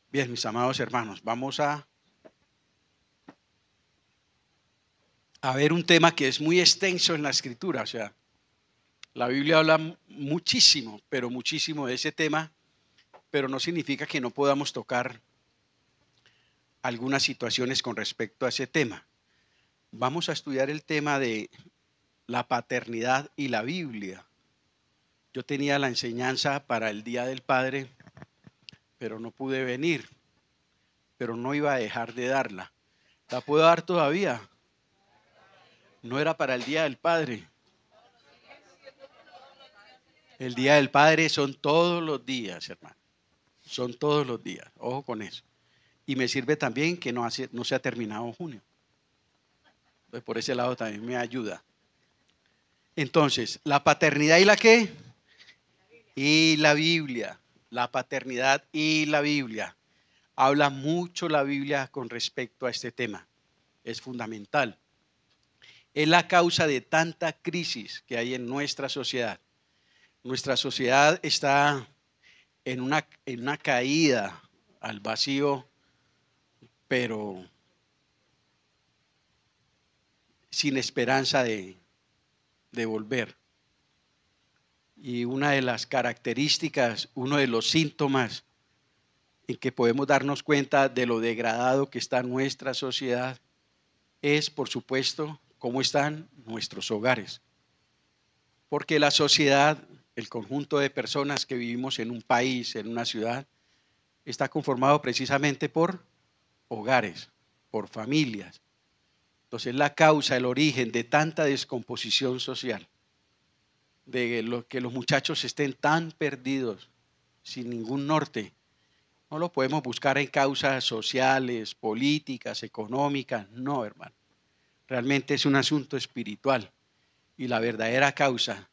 Bien, mis amados hermanos, vamos a ver un tema que es muy extenso en la Escritura. O sea, la Biblia habla muchísimo, pero muchísimo de ese tema, pero no significa que no podamos tocar algunas situaciones con respecto a ese tema. Vamos a estudiar el tema de la paternidad y la Biblia. Yo tenía la enseñanza para el Día del Padre, pero no pude venir, pero no iba a dejar de darla. ¿La puedo dar todavía? No era para el Día del Padre. El Día del Padre son todos los días, hermano. Son todos los días. Ojo con eso. Y me sirve también que no se ha terminado junio. Entonces, por ese lado también me ayuda. Entonces, ¿la paternidad y la qué? Y la Biblia. La paternidad y la Biblia. Habla mucho la Biblia con respecto a este tema. Es fundamental. Es la causa de tanta crisis que hay en nuestra sociedad. Nuestra sociedad está en una caída al vacío, pero sin esperanza de volver. Y una de las características, uno de los síntomas en que podemos darnos cuenta de lo degradado que está nuestra sociedad es, por supuesto, cómo están nuestros hogares. Porque la sociedad, el conjunto de personas que vivimos en un país, en una ciudad, está conformado precisamente por hogares, por familias. Entonces, la causa, el origen de tanta descomposición social, de lo que los muchachos estén tan perdidos, sin ningún norte, no lo podemos buscar en causas sociales, políticas, económicas, no, hermano. Realmente es un asunto espiritual y la verdadera causa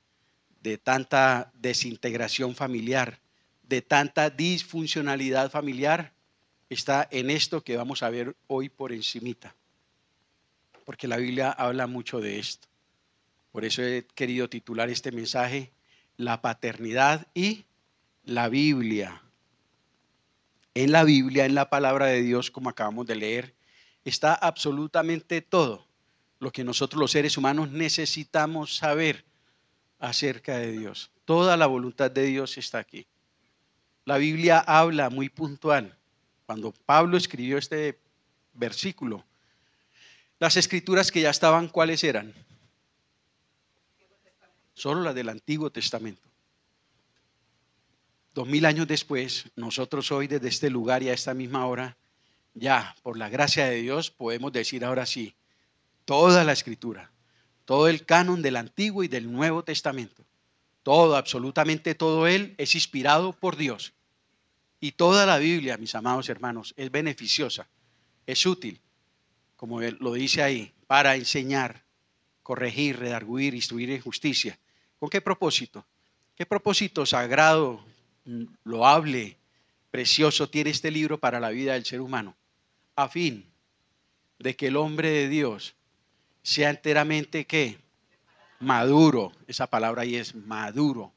de tanta desintegración familiar, de tanta disfuncionalidad familiar, está en esto que vamos a ver hoy por encimita, porque la Biblia habla mucho de esto. Por eso he querido titular este mensaje, la paternidad y la Biblia. En la Biblia, en la palabra de Dios, como acabamos de leer, está absolutamente todo lo que nosotros los seres humanos necesitamos saber acerca de Dios. Toda la voluntad de Dios está aquí. La Biblia habla muy puntual. Cuando Pablo escribió este versículo, las escrituras que ya estaban, ¿cuáles eran? Solo las del Antiguo Testamento. 2000 años después, nosotros hoy desde este lugar y a esta misma hora, ya por la gracia de Dios podemos decir ahora sí, toda la escritura, todo el canon del Antiguo y del Nuevo Testamento, todo, absolutamente todo él es inspirado por Dios. Y toda la Biblia, mis amados hermanos, es beneficiosa, es útil, como lo dice ahí, para enseñar, corregir, redarguir, instruir en justicia. ¿Con qué propósito? ¿Qué propósito sagrado, loable, precioso tiene este libro para la vida del ser humano? A fin de que el hombre de Dios sea enteramente, ¿qué? Maduro. Esa palabra ahí es maduro.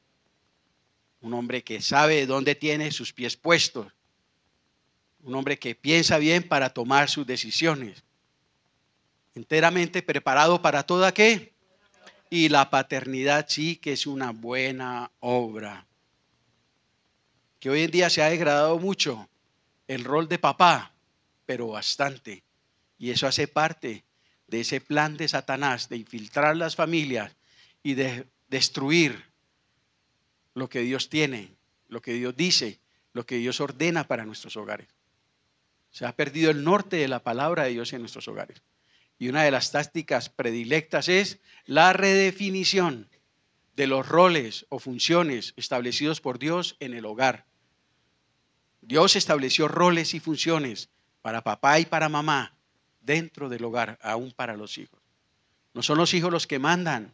Un hombre que sabe dónde tiene sus pies puestos. Un hombre que piensa bien para tomar sus decisiones. Enteramente preparado para toda ¿qué? Y la paternidad sí que es una buena obra. Que hoy en día se ha degradado mucho el rol de papá, pero bastante. Y eso hace parte de ese plan de Satanás de infiltrar las familias y de destruir lo que Dios tiene, lo que Dios dice, lo que Dios ordena para nuestros hogares. Se ha perdido el norte de la palabra de Dios en nuestros hogares. Y una de las tácticas predilectas es la redefinición de los roles o funciones establecidos por Dios en el hogar. Dios estableció roles y funciones para papá y para mamá dentro del hogar, aún para los hijos. No son los hijos los que mandan,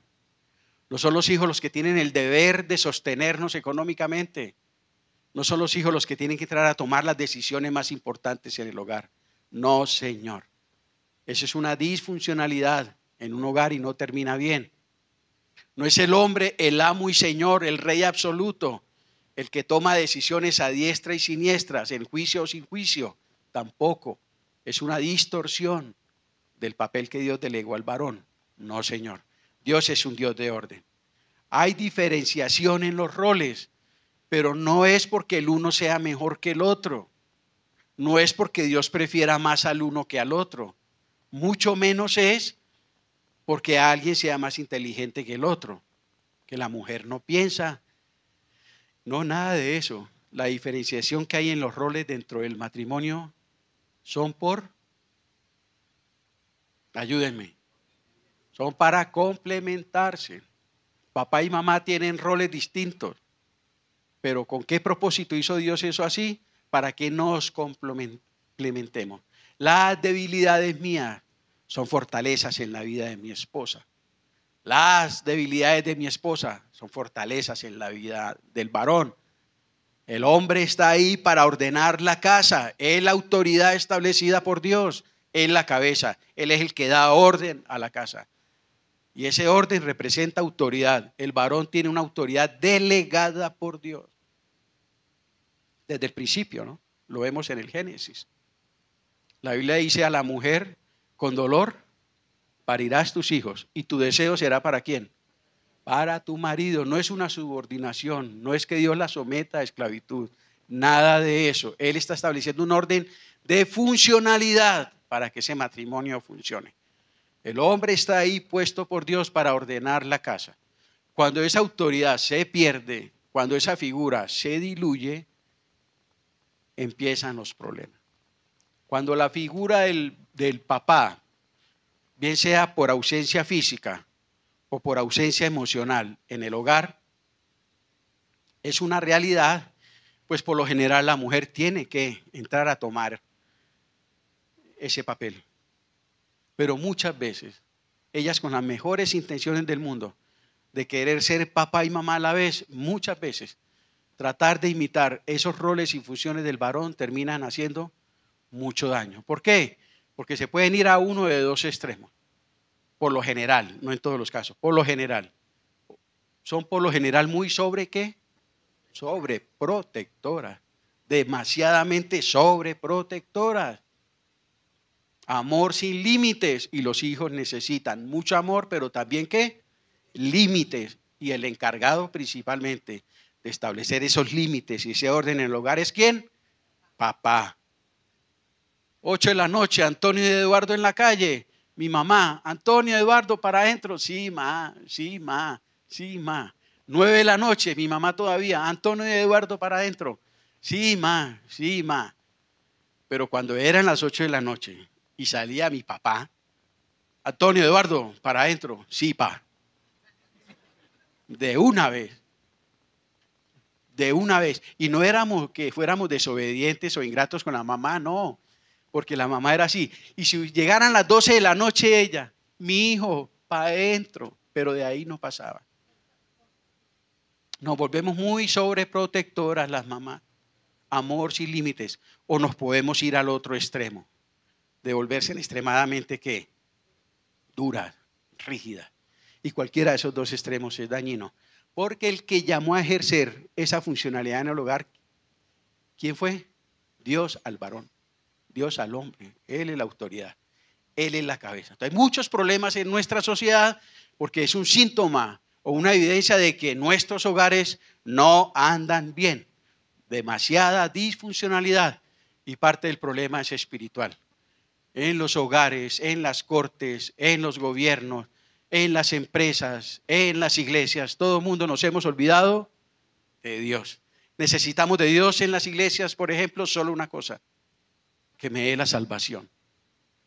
no son los hijos los que tienen el deber de sostenernos económicamente, no son los hijos los que tienen que entrar a tomar las decisiones más importantes en el hogar. No, Señor. Esa es una disfuncionalidad en un hogar y no termina bien. No es el hombre el amo y señor, el rey absoluto, El que toma decisiones a diestra y siniestras, en juicio o sin juicio, tampoco. Es una distorsión del papel que Dios delegó al varón. No, Señor. Dios es un Dios de orden. Hay diferenciación en los roles, pero no es porque el uno sea mejor que el otro. No es porque Dios prefiera más al uno que al otro. Mucho menos es porque alguien sea más inteligente que el otro, que la mujer no piensa. No, nada de eso. La diferenciación que hay en los roles dentro del matrimonio son ayúdenme, son para complementarse. Papá y mamá tienen roles distintos, pero ¿con qué propósito hizo Dios eso así? Para que nos complementemos. Las debilidades mías son fortalezas en la vida de mi esposa. Las debilidades de mi esposa son fortalezas en la vida del varón. El hombre está ahí para ordenar la casa. Es la autoridad establecida por Dios. Es la cabeza. Él es el que da orden a la casa. Y ese orden representa autoridad. El varón tiene una autoridad delegada por Dios. Desde el principio, ¿no? Lo vemos en el Génesis. La Biblia dice a la mujer, con dolor parirás tus hijos. ¿Y tu deseo será para quién? Para tu marido. No es una subordinación. No es que Dios la someta a esclavitud. Nada de eso. Él está estableciendo un orden de funcionalidad para que ese matrimonio funcione. El hombre está ahí puesto por Dios para ordenar la casa. Cuando esa autoridad se pierde, cuando esa figura se diluye, empiezan los problemas. Cuando la figura del papá, bien sea por ausencia física o por ausencia emocional en el hogar, es una realidad, pues por lo general la mujer tiene que entrar a tomar ese papel. Pero muchas veces, ellas con las mejores intenciones del mundo, de querer ser papá y mamá a la vez, muchas veces, tratar de imitar esos roles y funciones del varón terminan haciendo mucho daño. ¿Por qué? Porque se pueden ir a uno de dos extremos. Por lo general, no en todos los casos, por lo general. Son por lo general muy ¿qué? Sobreprotectoras. Demasiadamente sobreprotectoras. Amor sin límites, y los hijos necesitan mucho amor, pero también ¿qué? Límites. Y el encargado principalmente de establecer esos límites y ese orden en el hogar es ¿quién? Papá. 8 de la noche, Antonio y Eduardo en la calle. Mi mamá, Antonio, Eduardo, para adentro. Sí, ma, sí, ma, sí, ma. 9 de la noche, mi mamá todavía, Antonio y Eduardo para adentro. Sí, ma, sí, ma. Pero cuando eran las 8 de la noche y salía mi papá, Antonio, Eduardo, para adentro. Sí, pa. De una vez. De una vez. Y no éramos que fuéramos desobedientes o ingratos con la mamá, no. Porque la mamá era así. Y si llegaran las 12 de la noche ella, mi hijo, para adentro. Pero de ahí no pasaba. Nos volvemos muy sobreprotectoras las mamás. Amor sin límites. O nos podemos ir al otro extremo. De volverse extremadamente, ¿qué? Dura, rígida. Y cualquiera de esos dos extremos es dañino. Porque el que llamó a ejercer esa funcionalidad en el hogar, ¿quién fue? Dios al varón. Dios al hombre. Él es la autoridad. Él es la cabeza. Entonces, hay muchos problemas en nuestra sociedad porque es un síntoma o una evidencia de que nuestros hogares no andan bien. Demasiada disfuncionalidad. Y parte del problema es espiritual. En los hogares, en las cortes, en los gobiernos, en las empresas, en las iglesias, todo el mundo nos hemos olvidado de Dios. Necesitamos de Dios en las iglesias, por ejemplo, solo una cosa, que me dé la salvación,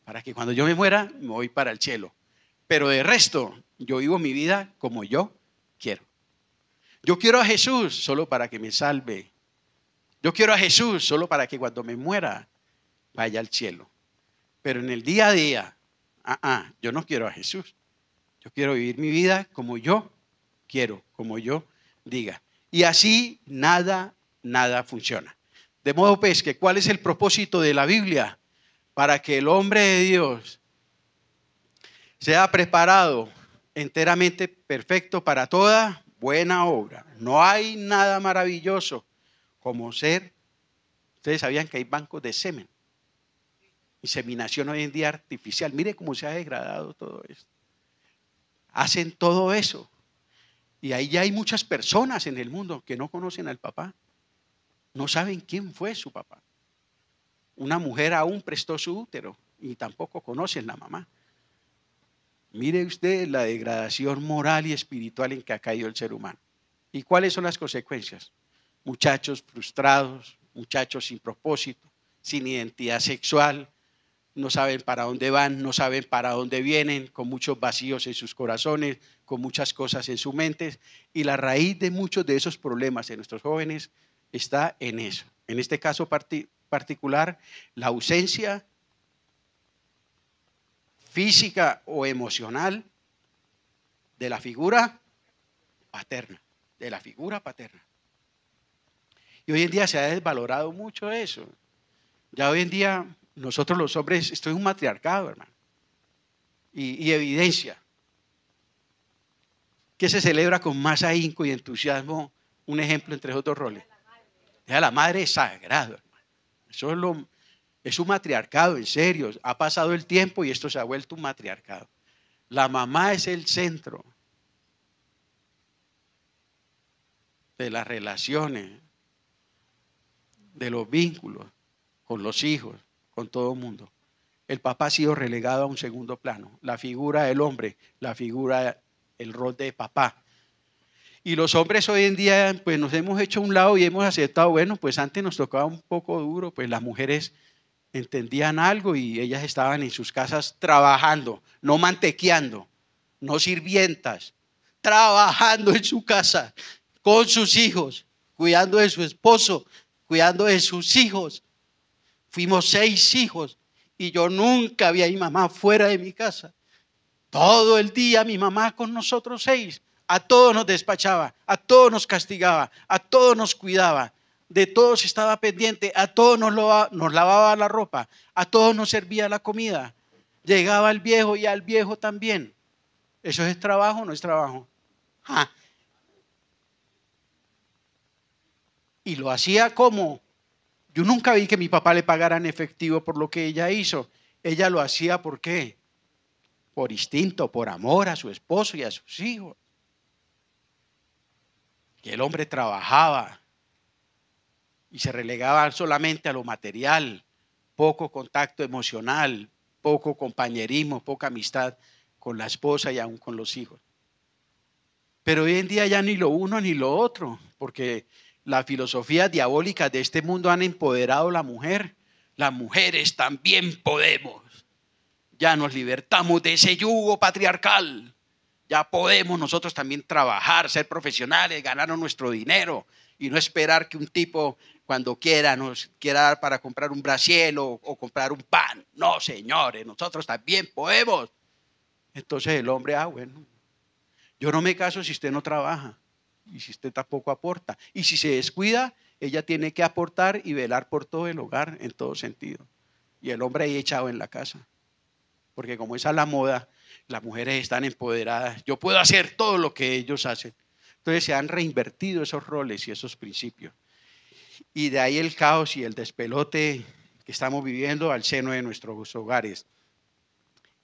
para que cuando yo me muera, me voy para el cielo. Pero de resto, yo vivo mi vida como yo quiero. Yo quiero a Jesús solo para que me salve. Yo quiero a Jesús solo para que cuando me muera, vaya al cielo. Pero en el día a día, yo no quiero a Jesús. Yo quiero vivir mi vida como yo quiero, como yo diga. Y así nada funciona. De modo pues que ¿cuál es el propósito de la Biblia? Para que el hombre de Dios sea preparado enteramente perfecto para toda buena obra. No hay nada maravilloso como ser. Ustedes sabían que hay bancos de semen. Inseminación hoy en día artificial. Mire cómo se ha degradado todo esto. Hacen todo eso. Y ahí ya hay muchas personas en el mundo que no conocen al papá. No saben quién fue su papá. Una mujer aún prestó su útero y tampoco conocen la mamá. Mire usted la degradación moral y espiritual en que ha caído el ser humano. ¿Y cuáles son las consecuencias? Muchachos frustrados, muchachos sin propósito, sin identidad sexual, no saben para dónde van, no saben para dónde vienen, con muchos vacíos en sus corazones, con muchas cosas en su mente. Y la raíz de muchos de esos problemas de nuestros jóvenes está en eso. En este caso particular, la ausencia física o emocional de la figura paterna, de la figura paterna. Y hoy en día se ha desvalorado mucho eso. Ya hoy en día nosotros los hombres, esto es un matriarcado, hermano, y evidencia que se celebra con más ahínco y entusiasmo. Un ejemplo entre esos dos roles. La madre es sagrado, hermano. Eso es un matriarcado, en serio. Ha pasado el tiempo y esto se ha vuelto un matriarcado. La mamá es el centro de las relaciones, de los vínculos con los hijos, con todo el mundo. El papá ha sido relegado a un segundo plano. La figura del hombre, la figura, el rol de papá. Y los hombres hoy en día, pues nos hemos hecho a un lado y hemos aceptado, bueno, pues antes nos tocaba un poco duro, pues las mujeres entendían algo y ellas estaban en sus casas trabajando, no mantequeando, no sirvientas, trabajando en su casa, con sus hijos, cuidando de su esposo, cuidando de sus hijos. Fuimos 6 hijos y yo nunca vi a mi mamá fuera de mi casa. Todo el día mi mamá con nosotros 6. A todos nos despachaba, a todos nos castigaba, a todos nos cuidaba, de todos estaba pendiente, a todos nos lavaba la ropa, a todos nos servía la comida. Llegaba el viejo y al viejo también. ¿Eso es trabajo o no es trabajo? ¡Ja! Y lo hacía como, yo nunca vi que mi papá le pagara en efectivo por lo que ella hizo. Ella lo hacía ¿por qué? Por instinto, por amor a su esposo y a sus hijos. Que el hombre trabajaba y se relegaba solamente a lo material, poco contacto emocional, poco compañerismo, poca amistad con la esposa y aún con los hijos. Pero hoy en día ya ni lo uno ni lo otro, porque las filosofías diabólicas de este mundo han empoderado a la mujer. Las mujeres también podemos. Ya nos libertamos de ese yugo patriarcal. Ya podemos nosotros también trabajar, ser profesionales, ganarnos nuestro dinero y no esperar que un tipo cuando quiera nos quiera dar para comprar un brasier o comprar un pan. No, señores, nosotros también podemos. Entonces el hombre, bueno, yo no me caso si usted no trabaja y si usted tampoco aporta. Y si se descuida, ella tiene que aportar y velar por todo el hogar en todo sentido. Y el hombre ahí echado en la casa. Porque como esa es la moda, las mujeres están empoderadas. Yo puedo hacer todo lo que ellos hacen. Entonces se han reinvertido esos roles y esos principios. Y de ahí el caos y el despelote que estamos viviendo al seno de nuestros hogares.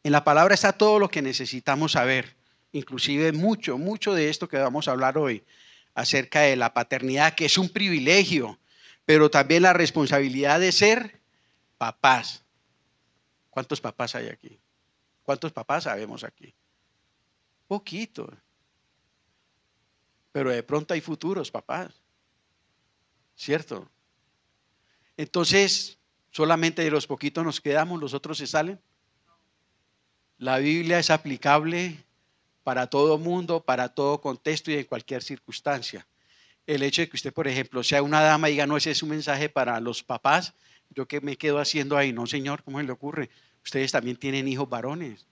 En la palabra está todo lo que necesitamos saber, inclusive mucho de esto que vamos a hablar hoy, acerca de la paternidad, que es un privilegio, pero también la responsabilidad de ser papás. ¿Cuántos papás hay aquí? ¿Cuántos papás sabemos aquí? Poquito. Pero de pronto hay futuros papás. ¿Cierto? Entonces, solamente de los poquitos nos quedamos, los otros se salen. La Biblia es aplicable para todo mundo, para todo contexto y en cualquier circunstancia. El hecho de que usted, por ejemplo, sea una dama y diga, no, ese es un mensaje para los papás, yo qué me quedo haciendo ahí, no, señor, ¿cómo se le ocurre? Ustedes también tienen hijos varones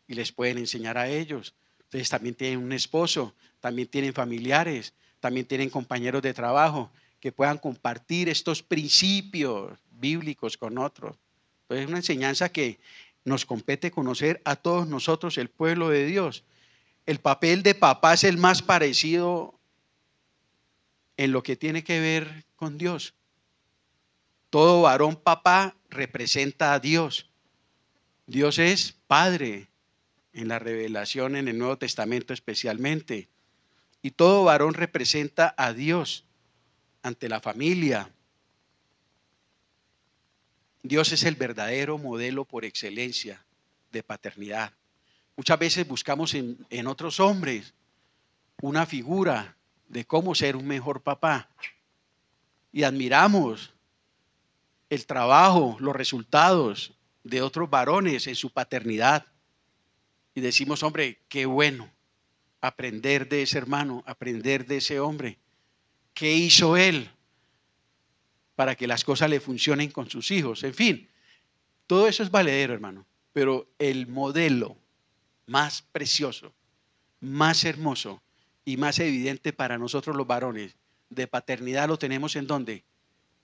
y les pueden enseñar a ellos. Ustedes también tienen un esposo, también tienen familiares, también tienen compañeros de trabajo que puedan compartir estos principios bíblicos con otros. Entonces es una enseñanza que nos compete conocer a todos nosotros, el pueblo de Dios. El papel de papá es el más parecido en lo que tiene que ver con Dios. Todo varón papá representa a Dios. Dios es Padre en la revelación en el Nuevo Testamento especialmente. Y todo varón representa a Dios ante la familia. Dios es el verdadero modelo por excelencia de paternidad. Muchas veces buscamos en otros hombres una figura de cómo ser un mejor papá. Y admiramos el trabajo, los resultados de otros varones en su paternidad. Y decimos, hombre, qué bueno aprender de ese hermano, aprender de ese hombre. ¿Qué hizo él para que las cosas le funcionen con sus hijos? En fin, todo eso es valedero, hermano. Pero el modelo más precioso, más hermoso y más evidente para nosotros los varones de paternidad lo tenemos ¿en dónde?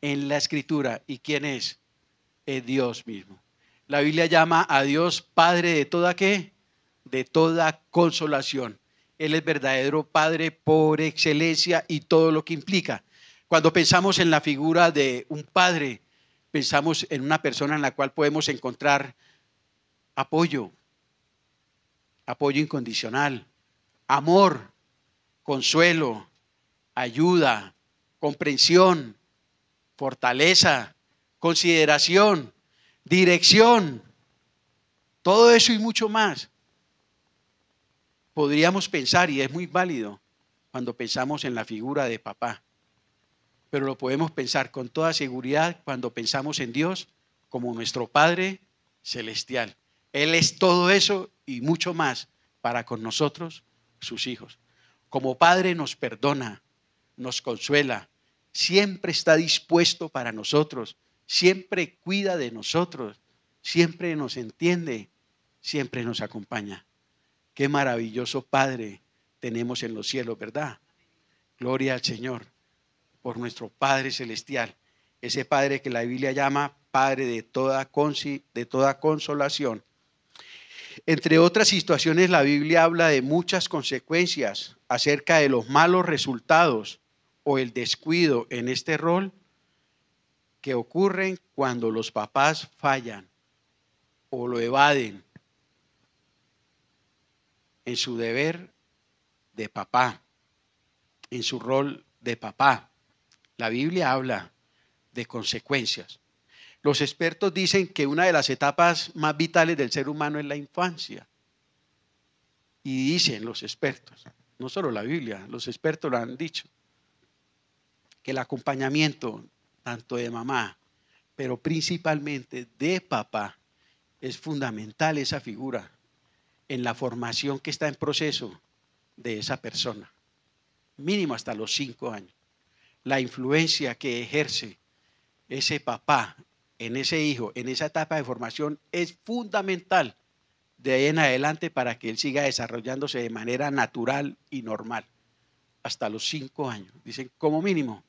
En la Escritura. ¿Y quién es? Es Dios mismo. La Biblia llama a Dios Padre de toda ¿qué? De toda consolación. Él es verdadero Padre por excelencia y todo lo que implica. Cuando pensamos en la figura de un padre, pensamos en una persona en la cual podemos encontrar apoyo, apoyo incondicional, amor, consuelo, ayuda, comprensión, fortaleza, consideración, dirección, todo eso y mucho más. Podríamos pensar, y es muy válido, cuando pensamos en la figura de papá, pero lo podemos pensar con toda seguridad cuando pensamos en Dios como nuestro Padre celestial. Él es todo eso y mucho más para con nosotros, sus hijos. Como Padre nos perdona, nos consuela, siempre está dispuesto para nosotros, siempre cuida de nosotros, siempre nos entiende, siempre nos acompaña. Qué maravilloso Padre tenemos en los cielos, ¿verdad? Gloria al Señor por nuestro Padre celestial, ese Padre que la Biblia llama Padre de toda consolación. Entre otras situaciones, la Biblia habla de muchas consecuencias acerca de los malos resultados o el descuido en este rol que ocurren cuando los papás fallan o lo evaden en su deber de papá, en su rol de papá. La Biblia habla de consecuencias. Los expertos dicen que una de las etapas más vitales del ser humano es la infancia. Y dicen los expertos, no solo la Biblia, los expertos lo han dicho, que el acompañamiento tanto de mamá, pero principalmente de papá, es fundamental esa figura en la formación que está en proceso de esa persona, mínimo hasta los 5 años. La influencia que ejerce ese papá en ese hijo, en esa etapa de formación, es fundamental de ahí en adelante para que él siga desarrollándose de manera natural y normal hasta los 5 años. Dicen, como mínimo,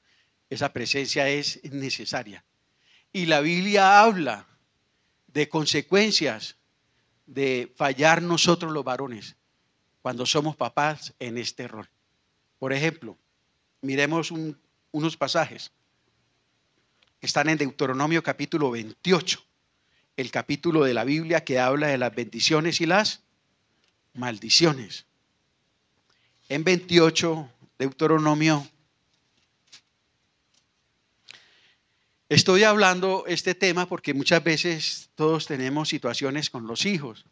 esa presencia es necesaria. Y la Biblia habla de consecuencias de fallar nosotros los varones cuando somos papás en este rol. Por ejemplo, miremos unos pasajes que están en Deuteronomio capítulo 28, el capítulo de la Biblia que habla de las bendiciones y las maldiciones. En 28, Deuteronomio, estoy hablando este tema porque muchas veces todos tenemos situaciones con los hijos.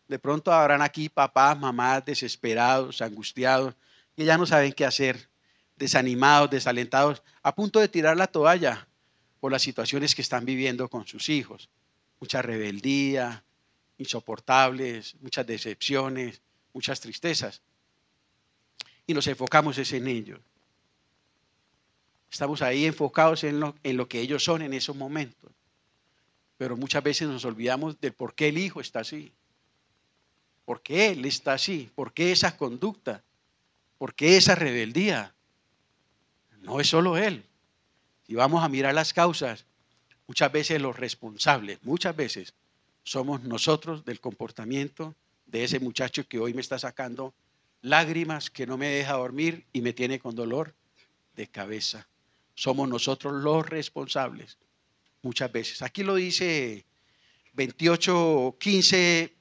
De pronto habrán aquí papás, mamás desesperados, angustiados, que ya no saben qué hacer, desanimados, desalentados, a punto de tirar la toalla por las situaciones que están viviendo con sus hijos. Mucha rebeldía, insoportables, muchas decepciones, muchas tristezas. Y nos enfocamos en ellos. Estamos ahí enfocados en lo que ellos son en esos momentos. Pero muchas veces nos olvidamos del por qué el hijo está así. ¿Por qué él está así? ¿Por qué esa conducta? ¿Por qué esa rebeldía? No es solo él. Si vamos a mirar las causas, muchas veces los responsables, muchas veces somos nosotros del comportamiento de ese muchacho que hoy me está sacando lágrimas que no me deja dormir y me tiene con dolor de cabeza. Somos nosotros los responsables muchas veces. Aquí lo dice 28, 15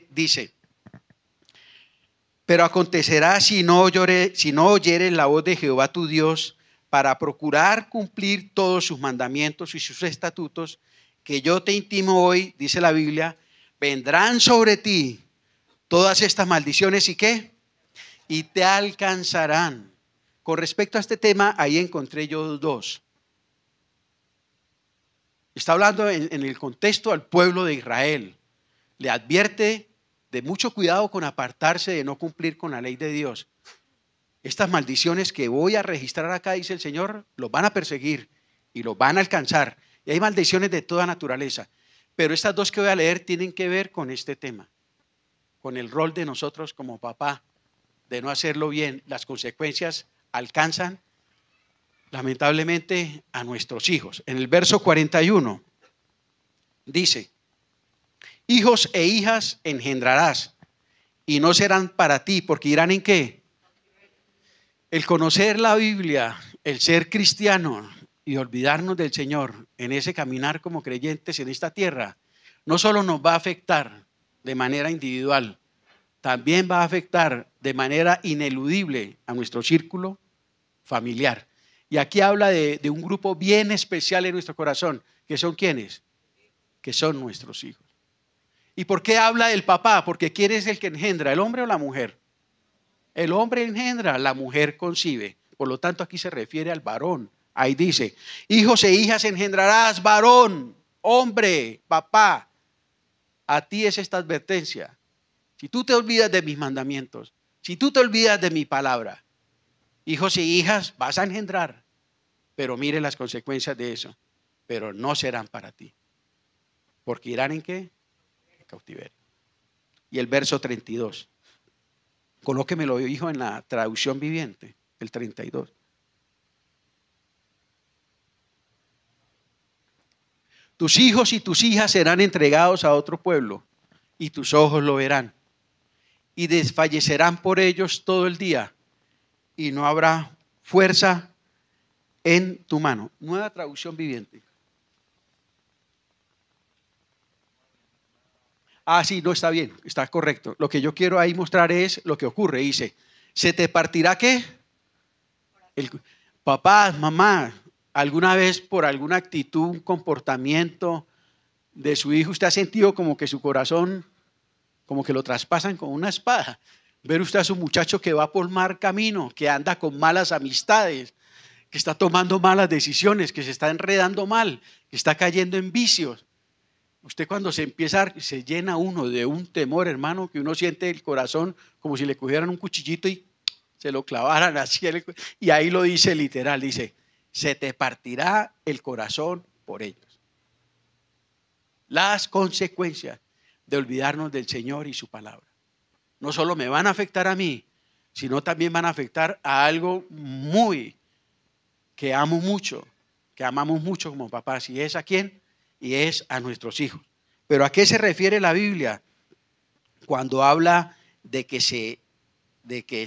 dice: pero acontecerá si no oyeres la voz de Jehová tu Dios para procurar cumplir todos sus mandamientos y sus estatutos que yo te intimo hoy, dice la Biblia, vendrán sobre ti todas estas maldiciones y ¿qué? Y te alcanzarán. Con respecto a este tema, ahí encontré yo dos. Está hablando en el contexto al pueblo de Israel. Le advierte de mucho cuidado con apartarse de no cumplir con la ley de Dios. Estas maldiciones que voy a registrar acá, dice el Señor, los van a perseguir y los van a alcanzar. Y hay maldiciones de toda naturaleza. Pero estas dos que voy a leer tienen que ver con este tema, con el rol de nosotros como papá, de no hacerlo bien. Las consecuencias alcanzan lamentablemente a nuestros hijos. En el verso 41 dice: hijos e hijas engendrarás y no serán para ti, porque irán ¿en qué? El conocer la Biblia, el ser cristiano y olvidarnos del Señor en ese caminar como creyentes en esta tierra, no solo nos va a afectar de manera individual, también va a afectar de manera ineludible a nuestro círculo familiar. Y aquí habla de un grupo bien especial en nuestro corazón, que son ¿quiénes? Que son nuestros hijos. ¿Y por qué habla del papá? Porque ¿quién es el que engendra, el hombre o la mujer? El hombre engendra, la mujer concibe. Por lo tanto, aquí se refiere al varón. Ahí dice: hijos e hijas engendrarás, varón, hombre, papá. A ti es esta advertencia. Si tú te olvidas de mis mandamientos, si tú te olvidas de mi palabra, hijos e hijas vas a engendrar. Pero mire las consecuencias de eso. Pero no serán para ti. Porque irán ¿en qué? En cautiverio. Y el verso 32. Colóquemelo, hijo, en la traducción viviente, el 32. Tus hijos y tus hijas serán entregados a otro pueblo, y tus ojos lo verán, y desfallecerán por ellos todo el día, y no habrá fuerza en tu mano. Nueva traducción viviente. Ah, sí, no, está bien, está correcto. Lo que yo quiero ahí mostrar es lo que ocurre. Dice: ¿se te partirá qué? Papá, mamá, ¿alguna vez por alguna actitud, un comportamiento de su hijo usted ha sentido como que su corazón, como que lo traspasan con una espada? Ver usted a su muchacho que va por mal camino, que anda con malas amistades, que está tomando malas decisiones, que se está enredando mal, que está cayendo en vicios. Usted cuando se llena uno de un temor, hermano, que uno siente el corazón como si le cogieran un cuchillito y se lo clavaran así. Y ahí lo dice literal, dice: se te partirá el corazón por ellos. Las consecuencias de olvidarnos del Señor y su palabra. No solo me van a afectar a mí, sino también van a afectar a algo muy que amo mucho, que amamos mucho como papás. ¿Y es a quién? Y es a nuestros hijos. ¿Pero a qué se refiere la Biblia cuando habla de que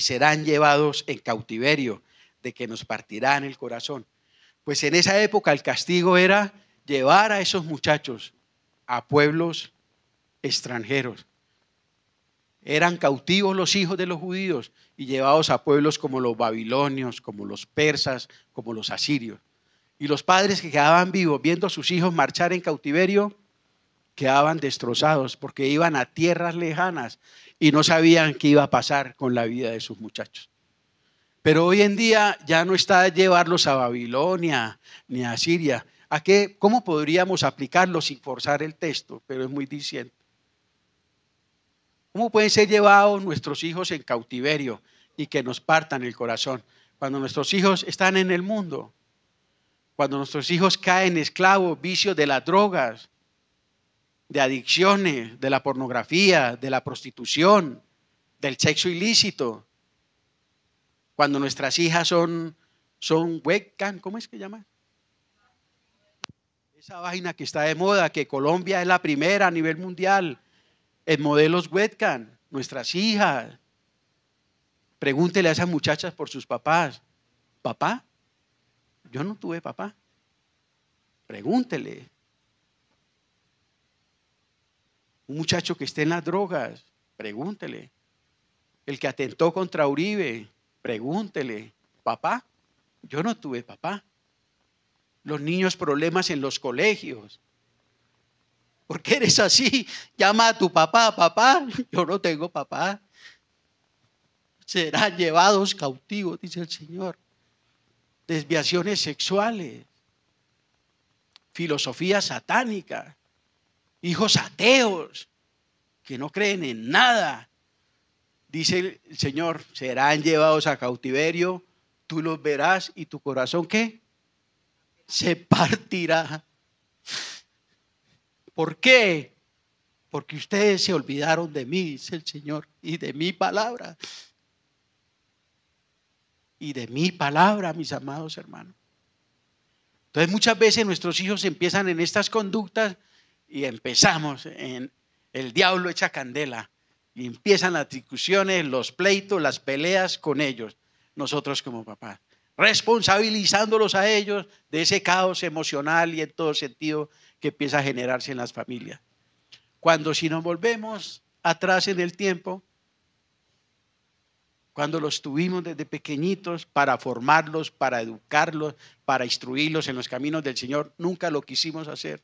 serán llevados en cautiverio, de que nos partirán el corazón? Pues en esa época el castigo era llevar a esos muchachos a pueblos extranjeros. Eran cautivos los hijos de los judíos y llevados a pueblos como los babilonios, como los persas, como los asirios. Y los padres que quedaban vivos viendo a sus hijos marchar en cautiverio, quedaban destrozados porque iban a tierras lejanas y no sabían qué iba a pasar con la vida de sus muchachos. Pero hoy en día ya no está llevarlos a Babilonia ni a Siria. ¿A qué? ¿Cómo podríamos aplicarlo sin forzar el texto? Pero es muy diciente. ¿Cómo pueden ser llevados nuestros hijos en cautiverio y que nos partan el corazón cuando nuestros hijos están en el mundo? Cuando nuestros hijos caen esclavos, vicios de las drogas, de adicciones, de la pornografía, de la prostitución, del sexo ilícito. Cuando nuestras hijas son webcam, ¿cómo es que llama? Esa vaina que está de moda, que Colombia es la primera a nivel mundial en modelos webcam, nuestras hijas. Pregúntele a esas muchachas por sus papás. ¿Papá? Yo no tuve papá. Pregúntele. Un muchacho que esté en las drogas, pregúntele. El que atentó contra Uribe, pregúntele. ¿Papá? Yo no tuve papá. Los niños problemas en los colegios. ¿Por qué eres así? Llama a tu papá, papá. Yo no tengo papá. Serán llevados cautivos, dice el Señor. Desviaciones sexuales, filosofía satánica, hijos ateos que no creen en nada. Dice el Señor, serán llevados a cautiverio, tú los verás y tu corazón, ¿qué? Se partirá. ¿Por qué? Porque ustedes se olvidaron de mí, dice el Señor, y de mi palabra. Y de mi palabra, mis amados hermanos. Entonces muchas veces nuestros hijos empiezan en estas conductas y empezamos en el diablo echa candela y empiezan las discusiones, los pleitos, las peleas con ellos. Nosotros como papás, responsabilizándolos a ellos de ese caos emocional y en todo sentido que empieza a generarse en las familias. Cuando si nos volvemos atrás en el tiempo, cuando los tuvimos desde pequeñitos para formarlos, para educarlos, para instruirlos en los caminos del Señor, nunca lo quisimos hacer.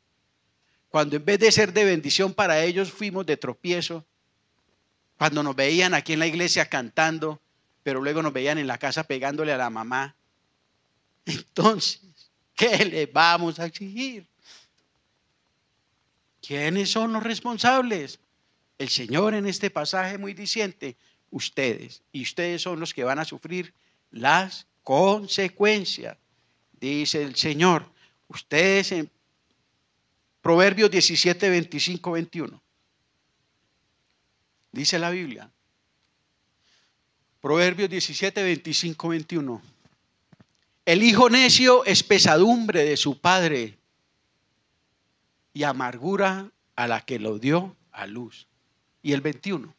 Cuando en vez de ser de bendición para ellos, fuimos de tropiezo. Cuando nos veían aquí en la iglesia cantando, pero luego nos veían en la casa pegándole a la mamá. Entonces, ¿qué le vamos a exigir? ¿Quiénes son los responsables? El Señor en este pasaje muy diciente, ustedes, y ustedes son los que van a sufrir las consecuencias, dice el Señor. Ustedes en Proverbios 17, 25, 21. Dice la Biblia. Proverbios 17, 25, 21. El hijo necio es pesadumbre de su padre y amargura a la que lo dio a luz. Y el 21.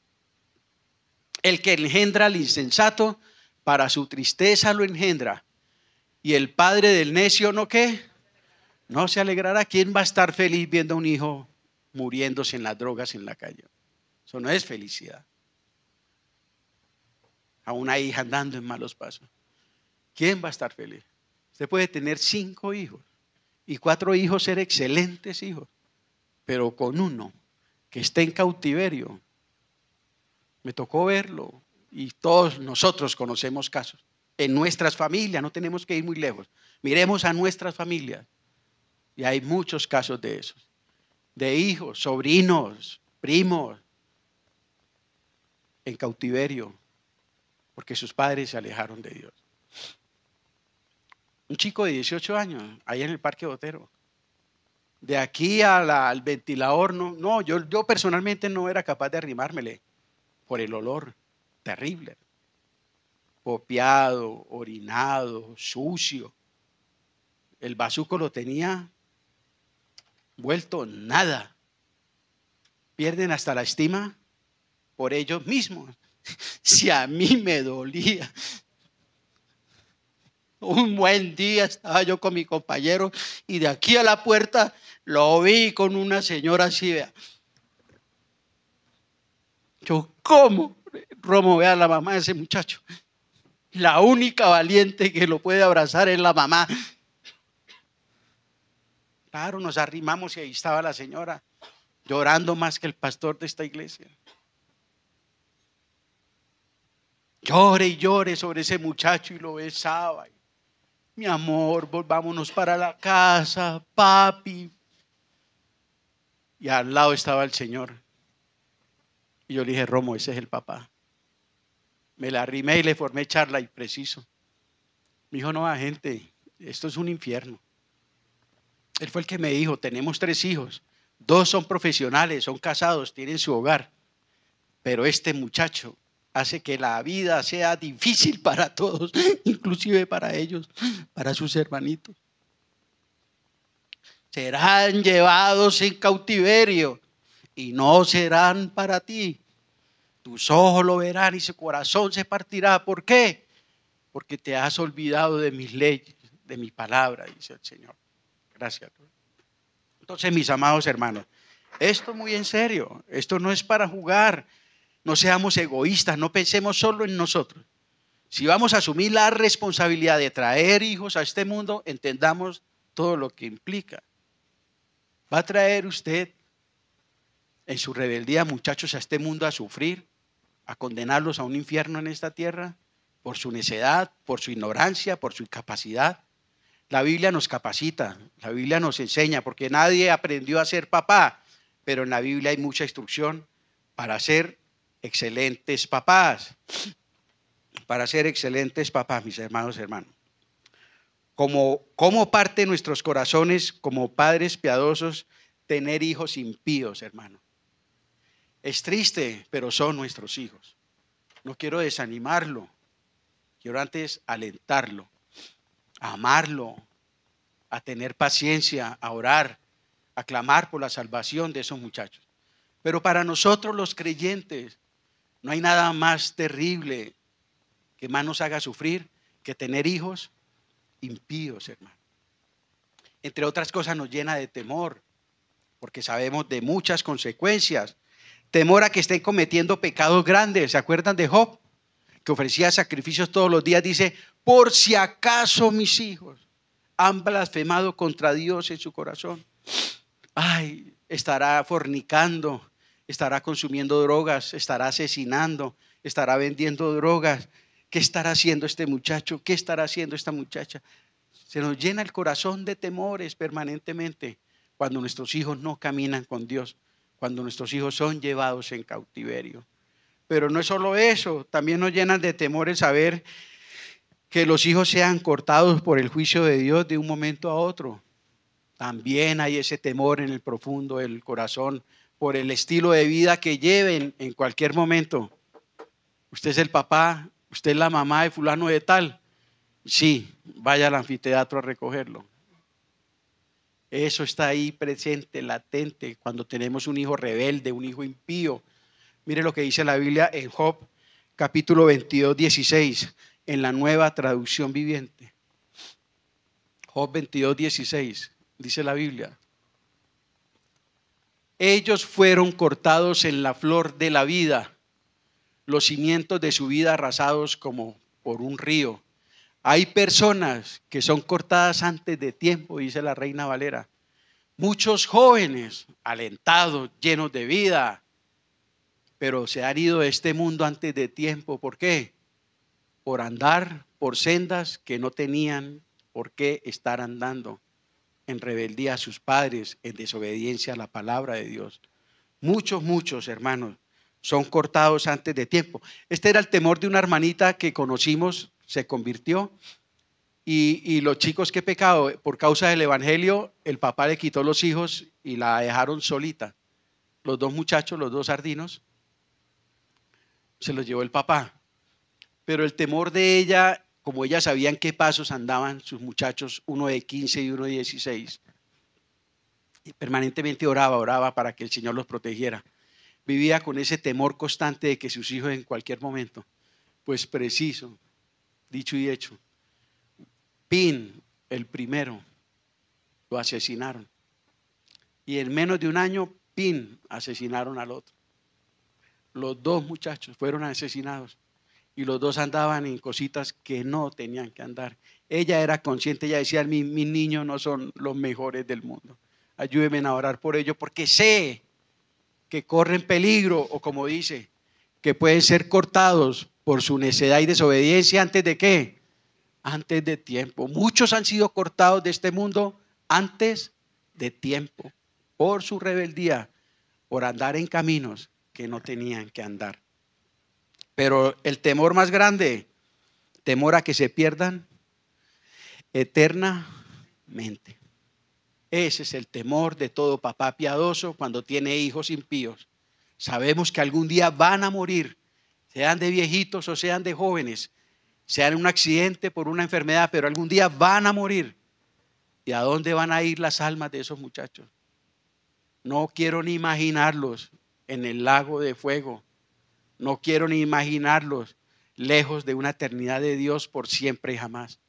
El que engendra al insensato, para su tristeza lo engendra. Y el padre del necio, ¿no qué? No se alegrará. ¿Quién va a estar feliz viendo a un hijo muriéndose en las drogas en la calle? Eso no es felicidad. A una hija andando en malos pasos. ¿Quién va a estar feliz? Usted puede tener 5 hijos y 4 hijos ser excelentes hijos, pero con uno que esté en cautiverio. Me tocó verlo y todos nosotros conocemos casos. En nuestras familias, no tenemos que ir muy lejos. Miremos a nuestras familias y hay muchos casos de esos. De hijos, sobrinos, primos en cautiverio porque sus padres se alejaron de Dios. Un chico de 18 años, ahí en el Parque Botero. De aquí al ventilador, no, yo personalmente no era capaz de arrimármele por el olor terrible. Popeado, orinado, sucio. El bazuco lo tenía vuelto nada. Pierden hasta la estima por ellos mismos. Si a mí me dolía. Un buen día estaba yo con mi compañero y de aquí a la puerta lo vi con una señora así, vea. Yo, ¿cómo? Romo, vea la mamá de ese muchacho. La única valiente que lo puede abrazar es la mamá. Claro, nos arrimamos y ahí estaba la señora llorando más que el pastor de esta iglesia. Llore y llore sobre ese muchacho y lo besaba. Mi amor, volvámonos para la casa, papi. Y al lado estaba el Señor. Y yo le dije, Romo, ese es el papá. Me la arrimé y le formé charla y preciso. Me dijo, no, gente, esto es un infierno. Él fue el que me dijo, tenemos 3 hijos. 2 son profesionales, son casados, tienen su hogar. Pero este muchacho hace que la vida sea difícil para todos, inclusive para ellos, para sus hermanitos. Serán llevados en cautiverio y no serán para ti. Tus ojos lo verán y su corazón se partirá. ¿Por qué? Porque te has olvidado de mis leyes, de mi palabra, dice el Señor. Gracias. Entonces, mis amados hermanos, esto muy en serio. Esto no es para jugar. No seamos egoístas, no pensemos solo en nosotros. Si vamos a asumir la responsabilidad de traer hijos a este mundo, entendamos todo lo que implica. ¿Va a traer usted en su rebeldía muchachos a este mundo a sufrir, a condenarlos a un infierno en esta tierra? Por su necedad, por su ignorancia, por su incapacidad. La Biblia nos capacita, la Biblia nos enseña, porque nadie aprendió a ser papá, pero en la Biblia hay mucha instrucción para ser excelentes papás. Para ser excelentes papás, mis hermanos, hermanos. Como parte de nuestros corazones, como padres piadosos, tener hijos impíos, hermano. Es triste, pero son nuestros hijos. No quiero desanimarlo. Quiero antes alentarlo, a amarlo, a tener paciencia, a orar, a clamar por la salvación de esos muchachos. Pero para nosotros los creyentes, no hay nada más terrible que más nos haga sufrir que tener hijos impíos, hermano. Entre otras cosas nos llena de temor, porque sabemos de muchas consecuencias. Temor a que estén cometiendo pecados grandes. ¿Se acuerdan de Job? Que ofrecía sacrificios todos los días. Dice, por si acaso mis hijos han blasfemado contra Dios en su corazón. Ay, estará fornicando, estará consumiendo drogas, estará asesinando, estará vendiendo drogas. ¿Qué estará haciendo este muchacho? ¿Qué estará haciendo esta muchacha? Se nos llena el corazón de temores permanentemente cuando nuestros hijos no caminan con Dios, cuando nuestros hijos son llevados en cautiverio. Pero no es solo eso, también nos llenan de temor el saber que los hijos sean cortados por el juicio de Dios de un momento a otro. También hay ese temor en el profundo del corazón por el estilo de vida que lleven en cualquier momento. Usted es el papá, usted es la mamá de fulano de tal. Sí, vaya al anfiteatro a recogerlo. Eso está ahí presente, latente, cuando tenemos un hijo rebelde, un hijo impío. Mire lo que dice la Biblia en Job, capítulo 22, 16, en la Nueva Traducción Viviente. Job 22, 16, dice la Biblia. Ellos fueron cortados en la flor de la vida, los cimientos de su vida arrasados como por un río. Hay personas que son cortadas antes de tiempo, dice la Reina Valera. Muchos jóvenes, alentados, llenos de vida, pero se han ido de este mundo antes de tiempo. ¿Por qué? Por andar por sendas que no tenían por qué estar andando, en rebeldía a sus padres, en desobediencia a la palabra de Dios. Muchos hermanos son cortados antes de tiempo. Este era el temor de una hermanita que conocimos, se convirtió, y los chicos que pecado por causa del evangelio, el papá le quitó los hijos y la dejaron solita. Los dos muchachos, los dos sardinos, se los llevó el papá. Pero el temor de ella, como ella sabía en qué pasos andaban sus muchachos, uno de 15 y uno de 16, y permanentemente oraba para que el Señor los protegiera. Vivía con ese temor constante de que sus hijos en cualquier momento, pues preciso, dicho y hecho, Pin, el primero, lo asesinaron. Y en menos de un año, Pin, asesinaron al otro. Los dos muchachos fueron asesinados y los dos andaban en cositas que no tenían que andar. Ella era consciente, ella decía, mis niños no son los mejores del mundo. Ayúdenme a orar por ellos porque sé que corren peligro, o como dice, que pueden ser cortados por su necedad y desobediencia antes de ¿qué? Antes de tiempo. Muchos han sido cortados de este mundo antes de tiempo por su rebeldía, por andar en caminos que no tenían que andar. Pero el temor más grande, temor a que se pierdan eternamente. Ese es el temor de todo papá piadoso cuando tiene hijos impíos. Sabemos que algún día van a morir, sean de viejitos o sean de jóvenes, sean en un accidente por una enfermedad, pero algún día van a morir. ¿Y a dónde van a ir las almas de esos muchachos? No quiero ni imaginarlos en el lago de fuego, No quiero ni imaginarlos lejos de una eternidad de Dios por siempre y jamás,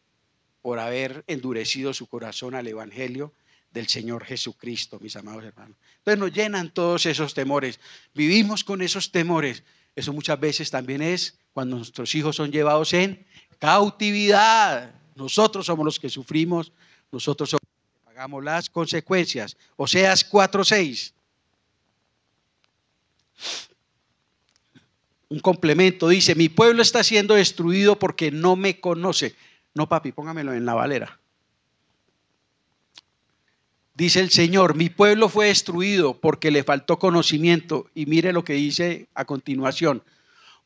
por haber endurecido su corazón al evangelio del Señor Jesucristo, mis amados hermanos. Entonces nos llenan todos esos temores. Vivimos con esos temores. Eso muchas veces también es cuando nuestros hijos son llevados en cautividad. Nosotros somos los que sufrimos, nosotros somos los que pagamos las consecuencias. Oseas 4:6. Un complemento dice: mi pueblo está siendo destruido porque no me conoce. No, papi, póngamelo en la Valera. Dice el Señor: mi pueblo fue destruido porque le faltó conocimiento. Y mire lo que dice a continuación: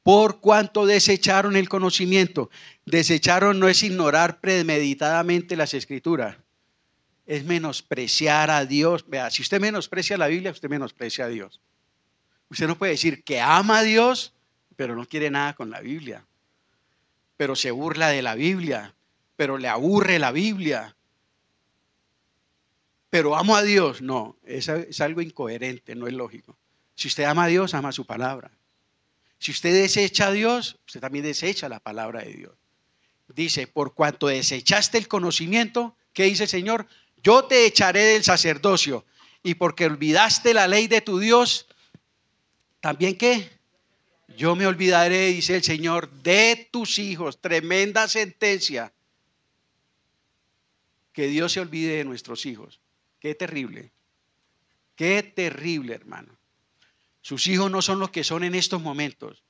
por cuanto desecharon el conocimiento. Desecharon no es ignorar premeditadamente las Escrituras, es menospreciar a Dios. Vea, si usted menosprecia la Biblia, usted menosprecia a Dios. Usted no puede decir que ama a Dios, pero no quiere nada con la Biblia, pero se burla de la Biblia, pero le aburre la Biblia. Pero amo a Dios. No, es algo incoherente, no es lógico. Si usted ama a Dios, ama su palabra. Si usted desecha a Dios, usted también desecha la palabra de Dios. Dice: por cuanto desechaste el conocimiento, ¿qué dice el Señor? Yo te echaré del sacerdocio. Y porque olvidaste la ley de tu Dios, ¿también qué? Yo me olvidaré, dice el Señor, de tus hijos. Tremenda sentencia. Que Dios se olvide de nuestros hijos. Qué terrible, hermano. Sus hijos no son los que son en estos momentos,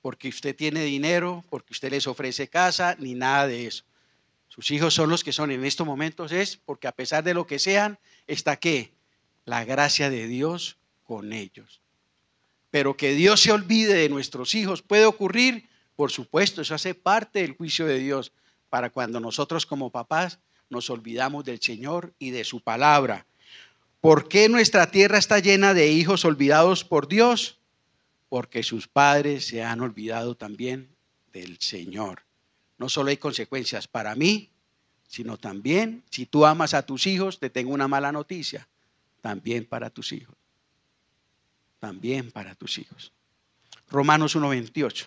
porque usted tiene dinero, porque usted les ofrece casa, ni nada de eso. Sus hijos son los que son en estos momentos, es porque a pesar de lo que sean, está ¿qué? La gracia de Dios con ellos. Pero que Dios se olvide de nuestros hijos, ¿puede ocurrir? Por supuesto, eso hace parte del juicio de Dios, para cuando nosotros como papás nos olvidamos del Señor y de su palabra. ¿Por qué nuestra tierra está llena de hijos olvidados por Dios? Porque sus padres se han olvidado también del Señor. No solo hay consecuencias para mí, sino también, si tú amas a tus hijos, te tengo una mala noticia, también para tus hijos. También para tus hijos. Romanos 1:28.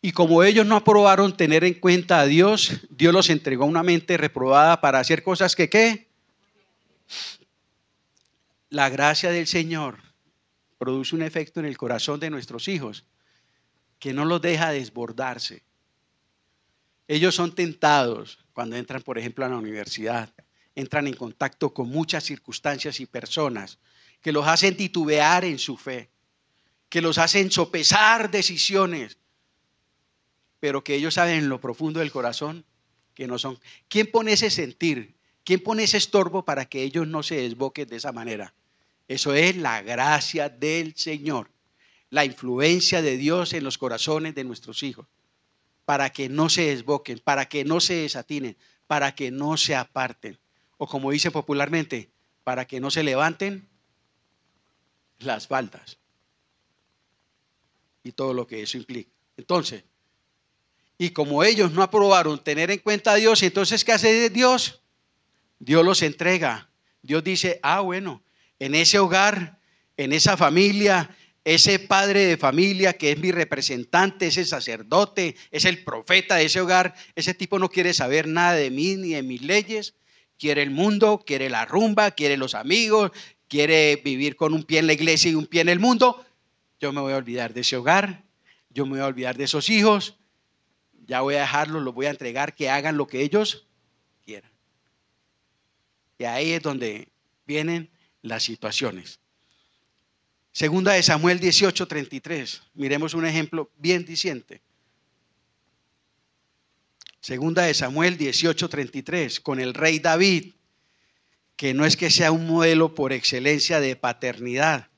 Y como ellos no aprobaron tener en cuenta a Dios, Dios los entregó a una mente reprobada para hacer cosas que ¿qué? La gracia del Señor produce un efecto en el corazón de nuestros hijos que no los deja desbordarse. Ellos son tentados cuando entran, por ejemplo, a la universidad. Entran en contacto con muchas circunstancias y personas que los hacen titubear en su fe, que los hacen sopesar decisiones, pero que ellos saben en lo profundo del corazón que no son. ¿Quién pone ese sentir? ¿Quién pone ese estorbo para que ellos no se desboquen de esa manera? Eso es la gracia del Señor, la influencia de Dios en los corazones de nuestros hijos, para que no se desboquen, para que no se desatinen, para que no se aparten. O como dice popularmente, para que no se levanten las faldas. Y todo lo que eso implica. Entonces, y como ellos no aprobaron tener en cuenta a Dios, entonces ¿qué hace Dios? Dios los entrega. Dios dice: bueno, en ese hogar, en esa familia, ese padre de familia que es mi representante, ese sacerdote, es el profeta de ese hogar, ese tipo no quiere saber nada de mí ni de mis leyes, quiere el mundo, quiere la rumba, quiere los amigos, quiere vivir con un pie en la iglesia y un pie en el mundo. Yo me voy a olvidar de ese hogar, yo me voy a olvidar de esos hijos, ya voy a dejarlos, los voy a entregar que hagan lo que ellos quieran. Y ahí es donde vienen las situaciones. Segunda de Samuel 18:33. Miremos un ejemplo bien diciente. Segunda de Samuel 18:33, con el rey David, que no es que sea un modelo por excelencia de paternidad,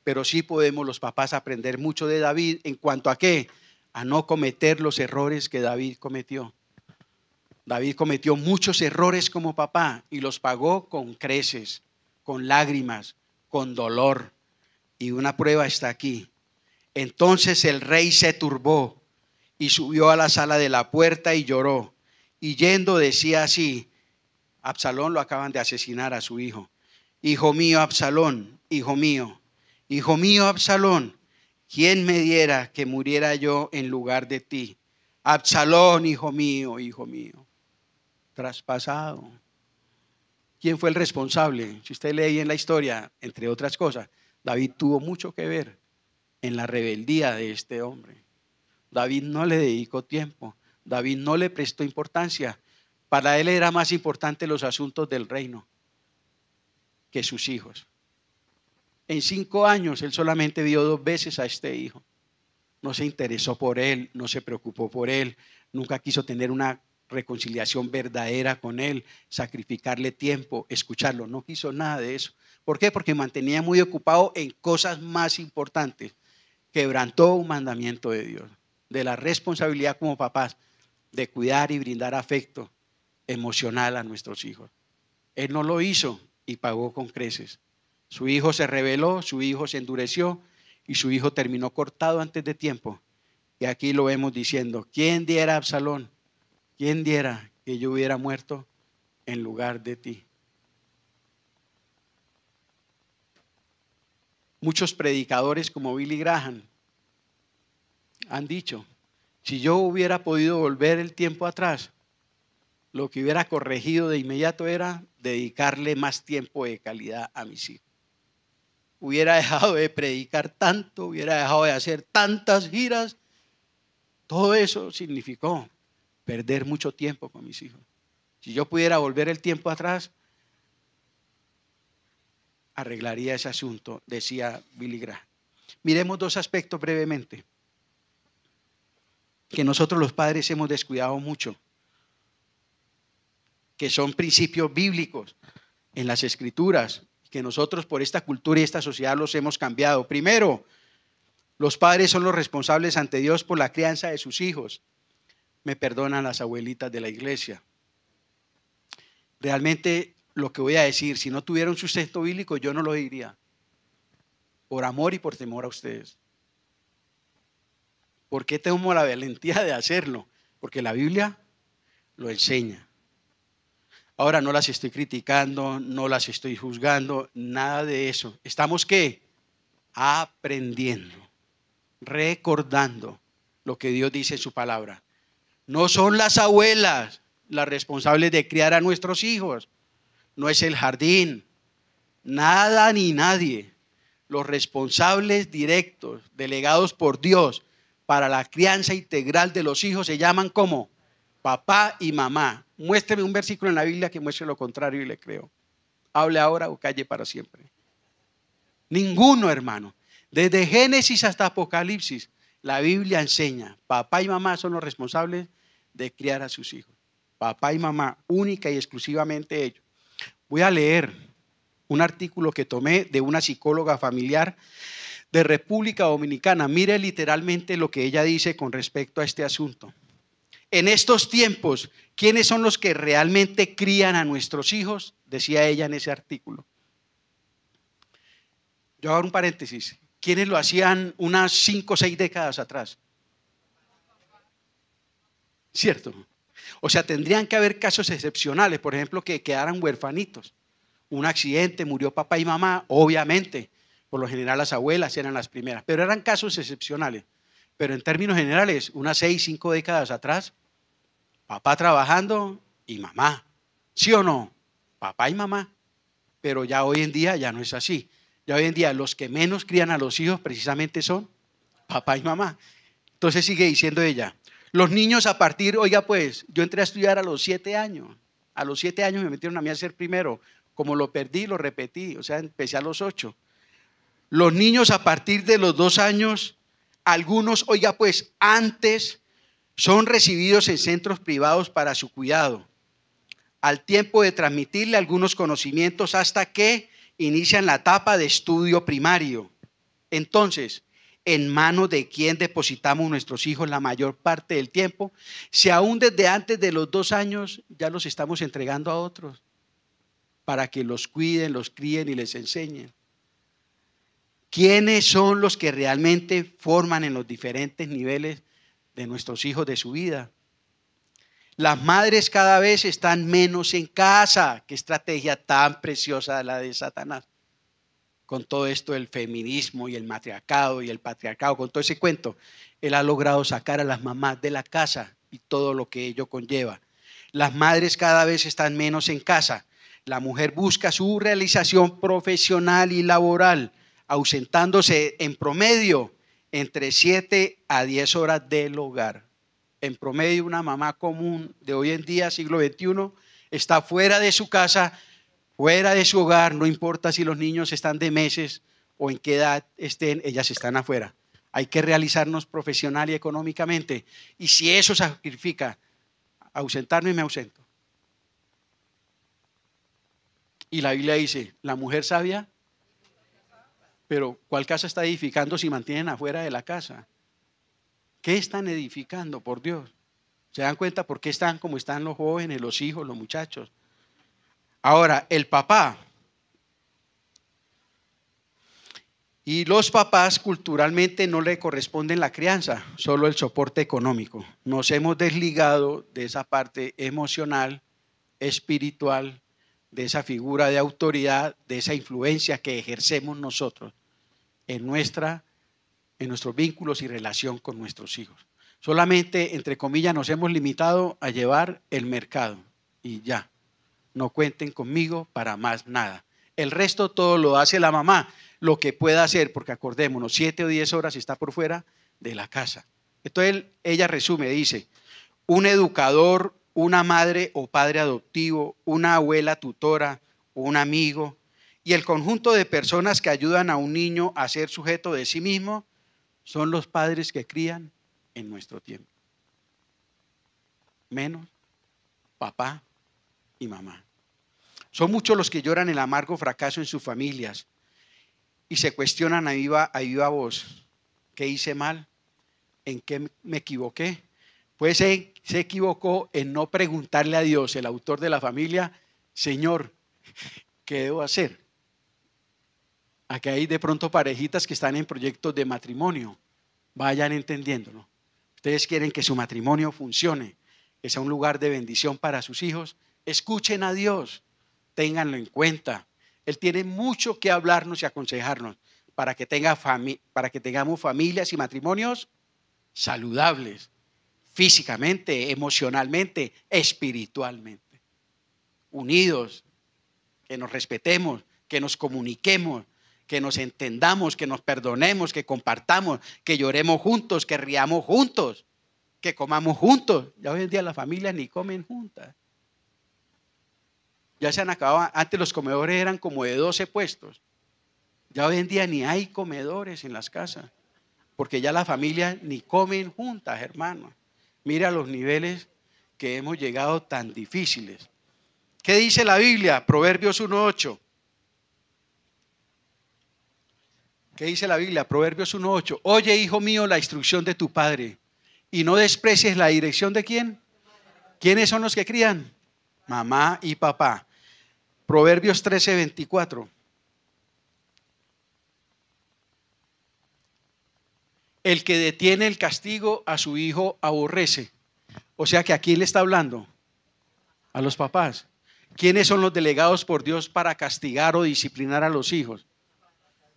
pero sí podemos los papás aprender mucho de David en cuanto a qué, a no cometer los errores que David cometió. David cometió muchos errores como papá y los pagó con creces, con lágrimas, con dolor. Y una prueba está aquí. Entonces el rey se turbó y subió a la sala de la puerta y lloró. Y yendo decía así: Absalón lo acaban de asesinar a su hijo. Hijo mío, Absalón, hijo mío, Absalón, ¿quién me diera que muriera yo en lugar de ti? Absalón, hijo mío, traspasado. ¿Quién fue el responsable? Si usted lee en la historia, entre otras cosas, David tuvo mucho que ver en la rebeldía de este hombre. David no le dedicó tiempo, David no le prestó importancia. Para él era más importante los asuntos del reino que sus hijos. En 5 años él solamente vio 2 veces a este hijo. No se interesó por él, no se preocupó por él, nunca quiso tener una reconciliación verdadera con él, sacrificarle tiempo, escucharlo. No quiso nada de eso. ¿Por qué? Porque mantenía muy ocupado en cosas más importantes. Quebrantó un mandamiento de Dios, de la responsabilidad como papás de cuidar y brindar afecto emocional a nuestros hijos. Él no lo hizo y pagó con creces. Su hijo se rebeló, su hijo se endureció y su hijo terminó cortado antes de tiempo. Y aquí lo vemos diciendo, ¿quién diera, Absalón? ¿Quién diera que yo hubiera muerto en lugar de ti? Muchos predicadores como Billy Graham han dicho, si yo hubiera podido volver el tiempo atrás, lo que hubiera corregido de inmediato era dedicarle más tiempo de calidad a mis hijos. Hubiera dejado de predicar tanto, hubiera dejado de hacer tantas giras. Todo eso significó perder mucho tiempo con mis hijos. Si yo pudiera volver el tiempo atrás, arreglaría ese asunto, decía Billy Graham. Miremos 2 aspectos brevemente que nosotros los padres hemos descuidado mucho, que son principios bíblicos en las Escrituras, que nosotros por esta cultura y esta sociedad los hemos cambiado. Primero, los padres son los responsables ante Dios por la crianza de sus hijos. Me perdonan las abuelitas de la iglesia. Realmente lo que voy a decir, si no tuviera un sustento bíblico, yo no lo diría. Por amor y por temor a ustedes. ¿Por qué tengo la valentía de hacerlo? Porque la Biblia lo enseña. Ahora no las estoy criticando, no las estoy juzgando, nada de eso. ¿Estamos qué? Aprendiendo, recordando lo que Dios dice en su palabra. No son las abuelas las responsables de criar a nuestros hijos. No es el jardín, nada ni nadie. Los responsables directos, delegados por Dios para la crianza integral de los hijos se llaman como papá y mamá. Muéstreme un versículo en la Biblia que muestre lo contrario y le creo. Hable ahora o calle para siempre. Ninguno, hermano. Desde Génesis hasta Apocalipsis, la Biblia enseña, papá y mamá son los responsables de criar a sus hijos. Papá y mamá, única y exclusivamente ellos. Voy a leer un artículo que tomé de una psicóloga familiar de República Dominicana. Mire literalmente lo que ella dice con respecto a este asunto. En estos tiempos, ¿quiénes son los que realmente crían a nuestros hijos? Decía ella en ese artículo. Yo hago un paréntesis. ¿Quiénes lo hacían unas 5 o 6 décadas atrás? ¿Cierto? O sea, tendrían que haber casos excepcionales, por ejemplo, que quedaran huerfanitos. Un accidente, murió papá y mamá, obviamente. Por lo general las abuelas eran las primeras, pero eran casos excepcionales. Pero en términos generales, unas 6, 5 décadas atrás, papá trabajando y mamá. ¿Sí o no? Papá y mamá. Pero ya hoy en día ya no es así. Ya hoy en día los que menos crían a los hijos precisamente son papá y mamá. Entonces sigue diciendo ella, los niños a partir, oiga pues, yo entré a estudiar a los 7 años. A los 7 años me metieron a mí a hacer primero. Como lo perdí, lo repetí. O sea, empecé a los 8. Los niños a partir de los 2 años, algunos, oiga pues, antes son recibidos en centros privados para su cuidado, al tiempo de transmitirle algunos conocimientos hasta que inician la etapa de estudio primario. Entonces, ¿en manos de quién depositamos nuestros hijos la mayor parte del tiempo? Si aún desde antes de los 2 años ya los estamos entregando a otros para que los cuiden, los críen y les enseñen. ¿Quiénes son los que realmente forman en los diferentes niveles de nuestros hijos de su vida? Las madres cada vez están menos en casa. Qué estrategia tan preciosa la de Satanás. Con todo esto del feminismo y el matriarcado y el patriarcado, con todo ese cuento, él ha logrado sacar a las mamás de la casa y todo lo que ello conlleva. Las madres cada vez están menos en casa. La mujer busca su realización profesional y laboral, ausentándose en promedio entre 7 a 10 horas del hogar. En promedio, una mamá común de hoy en día, siglo XXI, está fuera de su casa, fuera de su hogar, no importa si los niños están de meses o en qué edad estén, ellas están afuera. Hay que realizarnos profesional y económicamente. Y si eso sacrifica ausentarme, me ausento. Y la Biblia dice, la mujer sabia, pero ¿cuál casa está edificando si mantienen afuera de la casa? ¿Qué están edificando, por Dios? ¿Se dan cuenta por qué están como están los jóvenes, los hijos, los muchachos? Ahora, el papá. Y los papás culturalmente no le corresponden la crianza, solo el soporte económico. Nos hemos desligado de esa parte emocional, espiritual, de esa figura de autoridad, de esa influencia que ejercemos nosotros en nuestros vínculos y relación con nuestros hijos. Solamente, entre comillas, nos hemos limitado a llevar el mercado y ya. No cuenten conmigo para más nada. El resto todo lo hace la mamá, lo que pueda hacer, porque acordémonos, 7 o 10 horas está por fuera de la casa. Entonces ella resume, dice, un educador, una madre o padre adoptivo, una abuela tutora, un amigo y el conjunto de personas que ayudan a un niño a ser sujeto de sí mismo son los padres que crían en nuestro tiempo. Menos papá y mamá. Son muchos los que lloran el amargo fracaso en sus familias y se cuestionan a viva voz. ¿Qué hice mal? ¿En qué me equivoqué? Pues se equivocó en no preguntarle a Dios, el autor de la familia, Señor, ¿qué debo hacer? Aquí hay de pronto parejitas que están en proyectos de matrimonio. Vayan entendiéndolo. Ustedes quieren que su matrimonio funcione, que sea un lugar de bendición para sus hijos. Escuchen a Dios, ténganlo en cuenta. Él tiene mucho que hablarnos y aconsejarnos para que tengamos familias y matrimonios saludables, físicamente, emocionalmente, espiritualmente, unidos, que nos respetemos, que nos comuniquemos, que nos entendamos, que nos perdonemos, que compartamos, que lloremos juntos, que riamos juntos, que comamos juntos. Ya hoy en día las familias ni comen juntas. Ya se han acabado. Antes los comedores eran como de 12 puestos. Ya hoy en día ni hay comedores en las casas, porque ya las familias ni comen juntas, hermanos. Mira los niveles que hemos llegado tan difíciles. ¿Qué dice la Biblia? Proverbios 1:8. ¿Qué dice la Biblia? Proverbios 1:8. Oye, hijo mío, la instrucción de tu padre y no desprecies la dirección de ¿quién? ¿Quiénes son los que crían? Mamá y papá. Proverbios 13:24. El que detiene el castigo a su hijo aborrece. O sea que ¿a quién le está hablando? A los papás. ¿Quiénes son los delegados por Dios para castigar o disciplinar a los hijos?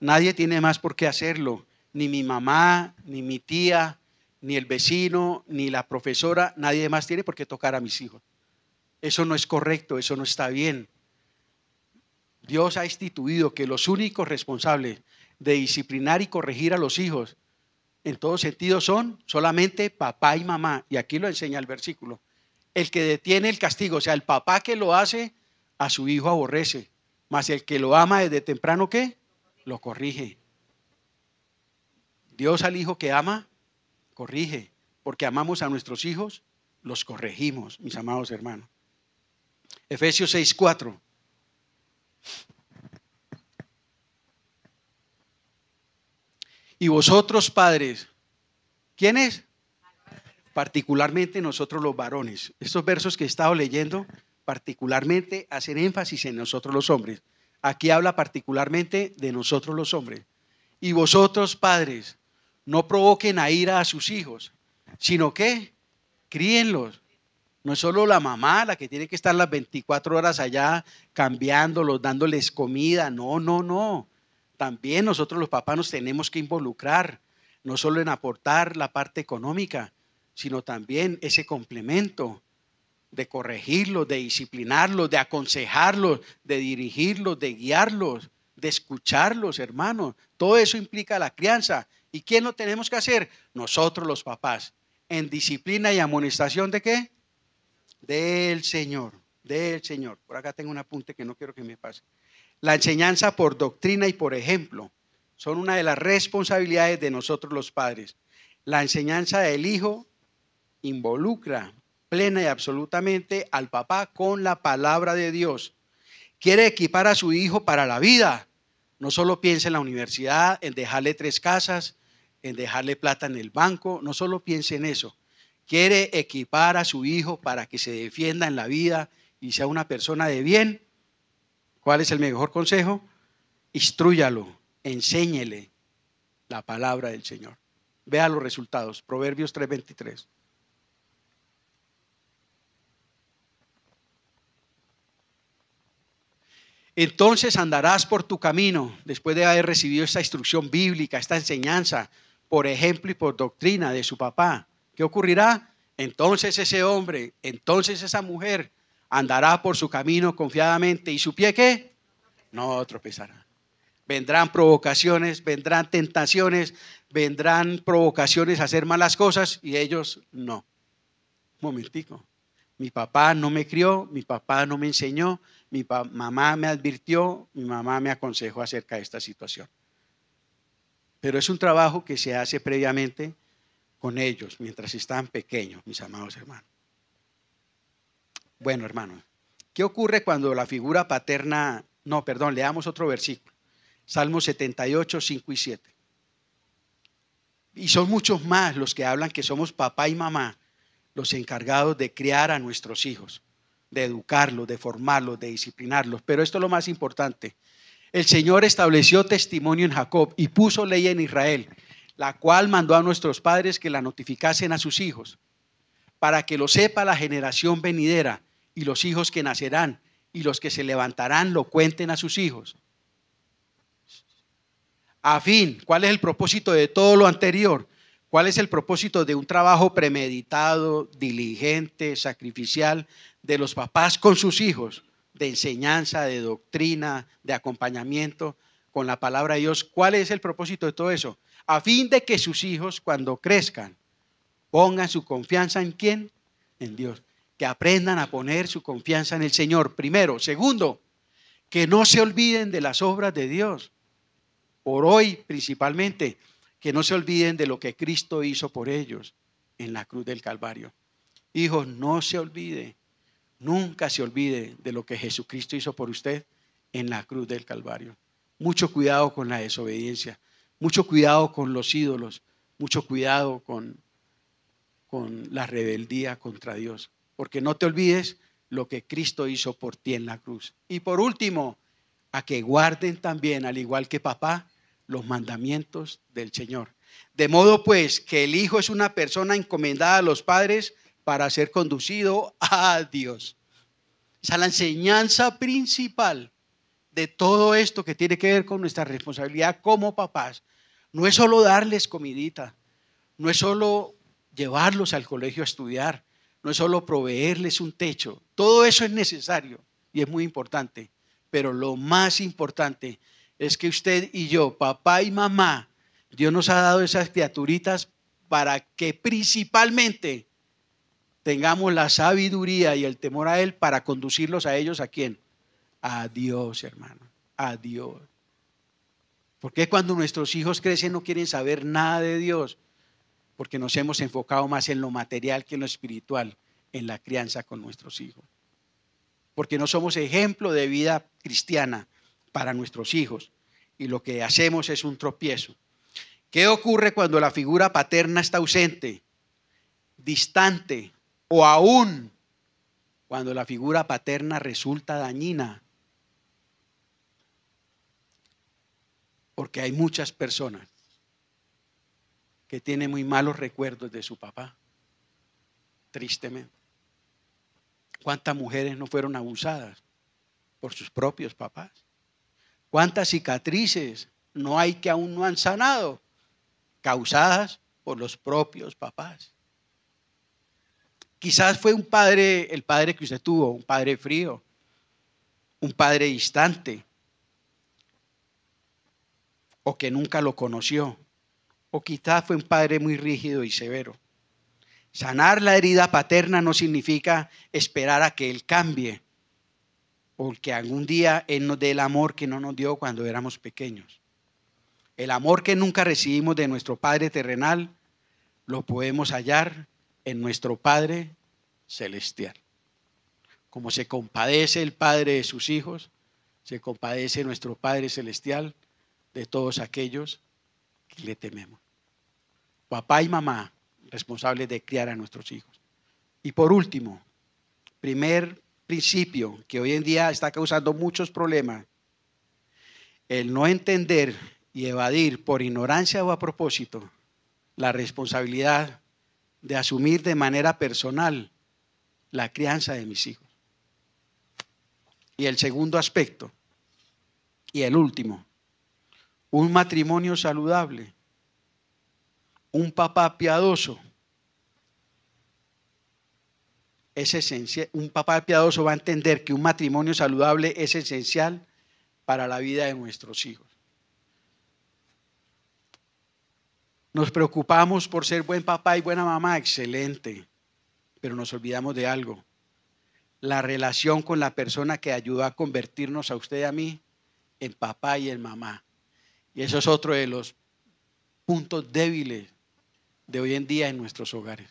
Nadie tiene más por qué hacerlo. Ni mi mamá, ni mi tía, ni el vecino, ni la profesora. Nadie más tiene por qué tocar a mis hijos. Eso no es correcto, eso no está bien. Dios ha instituido que los únicos responsables de disciplinar y corregir a los hijos en todo sentido son solamente papá y mamá. Y aquí lo enseña el versículo. El que detiene el castigo, o sea, el papá que lo hace, a su hijo aborrece. Mas el que lo ama desde temprano, ¿qué? Lo corrige. Dios al hijo que ama, corrige. Porque amamos a nuestros hijos, los corregimos, mis amados hermanos. Efesios 6:4. Y vosotros, padres, ¿quiénes? Particularmente nosotros los varones. Estos versos que he estado leyendo, particularmente hacen énfasis en nosotros los hombres. Aquí habla particularmente de nosotros los hombres. Y vosotros, padres, no provoquen a ira a sus hijos, sino que críenlos No es solo la mamá la que tiene que estar las 24 horas allá cambiándolos, dándoles comida. No, no, no. También nosotros los papás nos tenemos que involucrar, no solo en aportar la parte económica, sino también ese complemento de corregirlos, de disciplinarlos, de aconsejarlos, de dirigirlos, de guiarlos, de escucharlos, hermanos. Todo eso implica la crianza. ¿Y quién lo tenemos que hacer? Nosotros los papás. ¿En disciplina y amonestación de qué? Del Señor, del Señor. Por acá tengo un apunte que no quiero que me pase. La enseñanza por doctrina y por ejemplo son una de las responsabilidades de nosotros los padres. La enseñanza del hijo involucra plena y absolutamente al papá con la palabra de Dios. Quiere equipar a su hijo para la vida. No solo piensa en la universidad, en dejarle 3 casas, en dejarle plata en el banco. No solo piense en eso. Quiere equipar a su hijo para que se defienda en la vida y sea una persona de bien. ¿Cuál es el mejor consejo? Instrúyalo, enséñele la palabra del Señor. Vea los resultados. Proverbios 3:23. Entonces andarás por tu camino, después de haber recibido esta instrucción bíblica, esta enseñanza, por ejemplo y por doctrina de su papá. ¿Qué ocurrirá? Entonces ese hombre, entonces esa mujer andará por su camino confiadamente. ¿Y su pie qué? No tropezará. Vendrán provocaciones, vendrán tentaciones, vendrán provocaciones a hacer malas cosas y ellos no. Un momentico. Mi papá no me crió, mi papá no me enseñó, mamá me advirtió, mi mamá me aconsejó acerca de esta situación. Pero es un trabajo que se hace previamente con ellos mientras están pequeños, mis amados hermanos. Bueno, hermanos, ¿qué ocurre cuando la figura paterna? No, perdón, leamos otro versículo. Salmos 78, 5 y 7. Y son muchos más los que hablan que somos papá y mamá los encargados de criar a nuestros hijos, de educarlos, de formarlos, de disciplinarlos. Pero esto es lo más importante. El Señor estableció testimonio en Jacob y puso ley en Israel, la cual mandó a nuestros padres que la notificasen a sus hijos, para que lo sepa la generación venidera y los hijos que nacerán y los que se levantarán lo cuenten a sus hijos. A fin, ¿cuál es el propósito de todo lo anterior? ¿Cuál es el propósito de un trabajo premeditado, diligente, sacrificial de los papás con sus hijos? De enseñanza, de doctrina, de acompañamiento con la palabra de Dios. ¿Cuál es el propósito de todo eso? A fin de que sus hijos, cuando crezcan, pongan su confianza ¿en quién? En Dios. Que aprendan a poner su confianza en el Señor, primero. Segundo, que no se olviden de las obras de Dios. Por hoy, principalmente, que no se olviden de lo que Cristo hizo por ellos en la cruz del Calvario. Hijos, no se olvide, nunca se olvide de lo que Jesucristo hizo por usted en la cruz del Calvario. Mucho cuidado con la desobediencia, mucho cuidado con los ídolos, mucho cuidado con la rebeldía contra Dios. Porque no te olvides lo que Cristo hizo por ti en la cruz. Y por último, a que guarden también, al igual que papá, los mandamientos del Señor. De modo pues que el hijo es una persona encomendada a los padres para ser conducido a Dios. Esa es la enseñanza principal de todo esto que tiene que ver con nuestra responsabilidad como papás. No es solo darles comidita, no es solo llevarlos al colegio a estudiar, no es solo proveerles un techo. Todo eso es necesario y es muy importante, pero lo más importante es que usted y yo, papá y mamá, Dios nos ha dado esas criaturitas para que principalmente tengamos la sabiduría y el temor a Él para conducirlos a ellos, ¿a quién? A Dios, hermano, a Dios. Porque cuando nuestros hijos crecen no quieren saber nada de Dios, porque nos hemos enfocado más en lo material que en lo espiritual, en la crianza con nuestros hijos. Porque no somos ejemplo de vida cristiana para nuestros hijos y lo que hacemos es un tropiezo. ¿Qué ocurre cuando la figura paterna está ausente, distante o aún cuando la figura paterna resulta dañina? Porque hay muchas personas que tienen muy malos recuerdos de su papá, tristemente. ¿Cuántas mujeres no fueron abusadas por sus propios papás? ¿Cuántas cicatrices no hay que aún no han sanado, causadas por los propios papás? Quizás fue un padre, el padre que usted tuvo, un padre frío, un padre distante, o que nunca lo conoció, o quizás fue un padre muy rígido y severo. Sanar la herida paterna no significa esperar a que Él cambie, o que algún día Él nos dé el amor que no nos dio cuando éramos pequeños. El amor que nunca recibimos de nuestro Padre terrenal, lo podemos hallar en nuestro Padre celestial. Como se compadece el Padre de sus hijos, se compadece nuestro Padre celestial de todos aquellos que le tememos. Papá y mamá, responsables de criar a nuestros hijos. Y por último, primer principio que hoy en día está causando muchos problemas, el no entender y evadir por ignorancia o a propósito la responsabilidad de asumir de manera personal la crianza de mis hijos. Y el segundo aspecto, y el último, un matrimonio saludable, un papá piadoso, es esencial. Un papá piadoso va a entender que un matrimonio saludable es esencial para la vida de nuestros hijos. Nos preocupamos por ser buen papá y buena mamá, excelente, pero nos olvidamos de algo. La relación con la persona que ayudó a convertirnos a usted y a mí en papá y en mamá. Y eso es otro de los puntos débiles de hoy en día en nuestros hogares.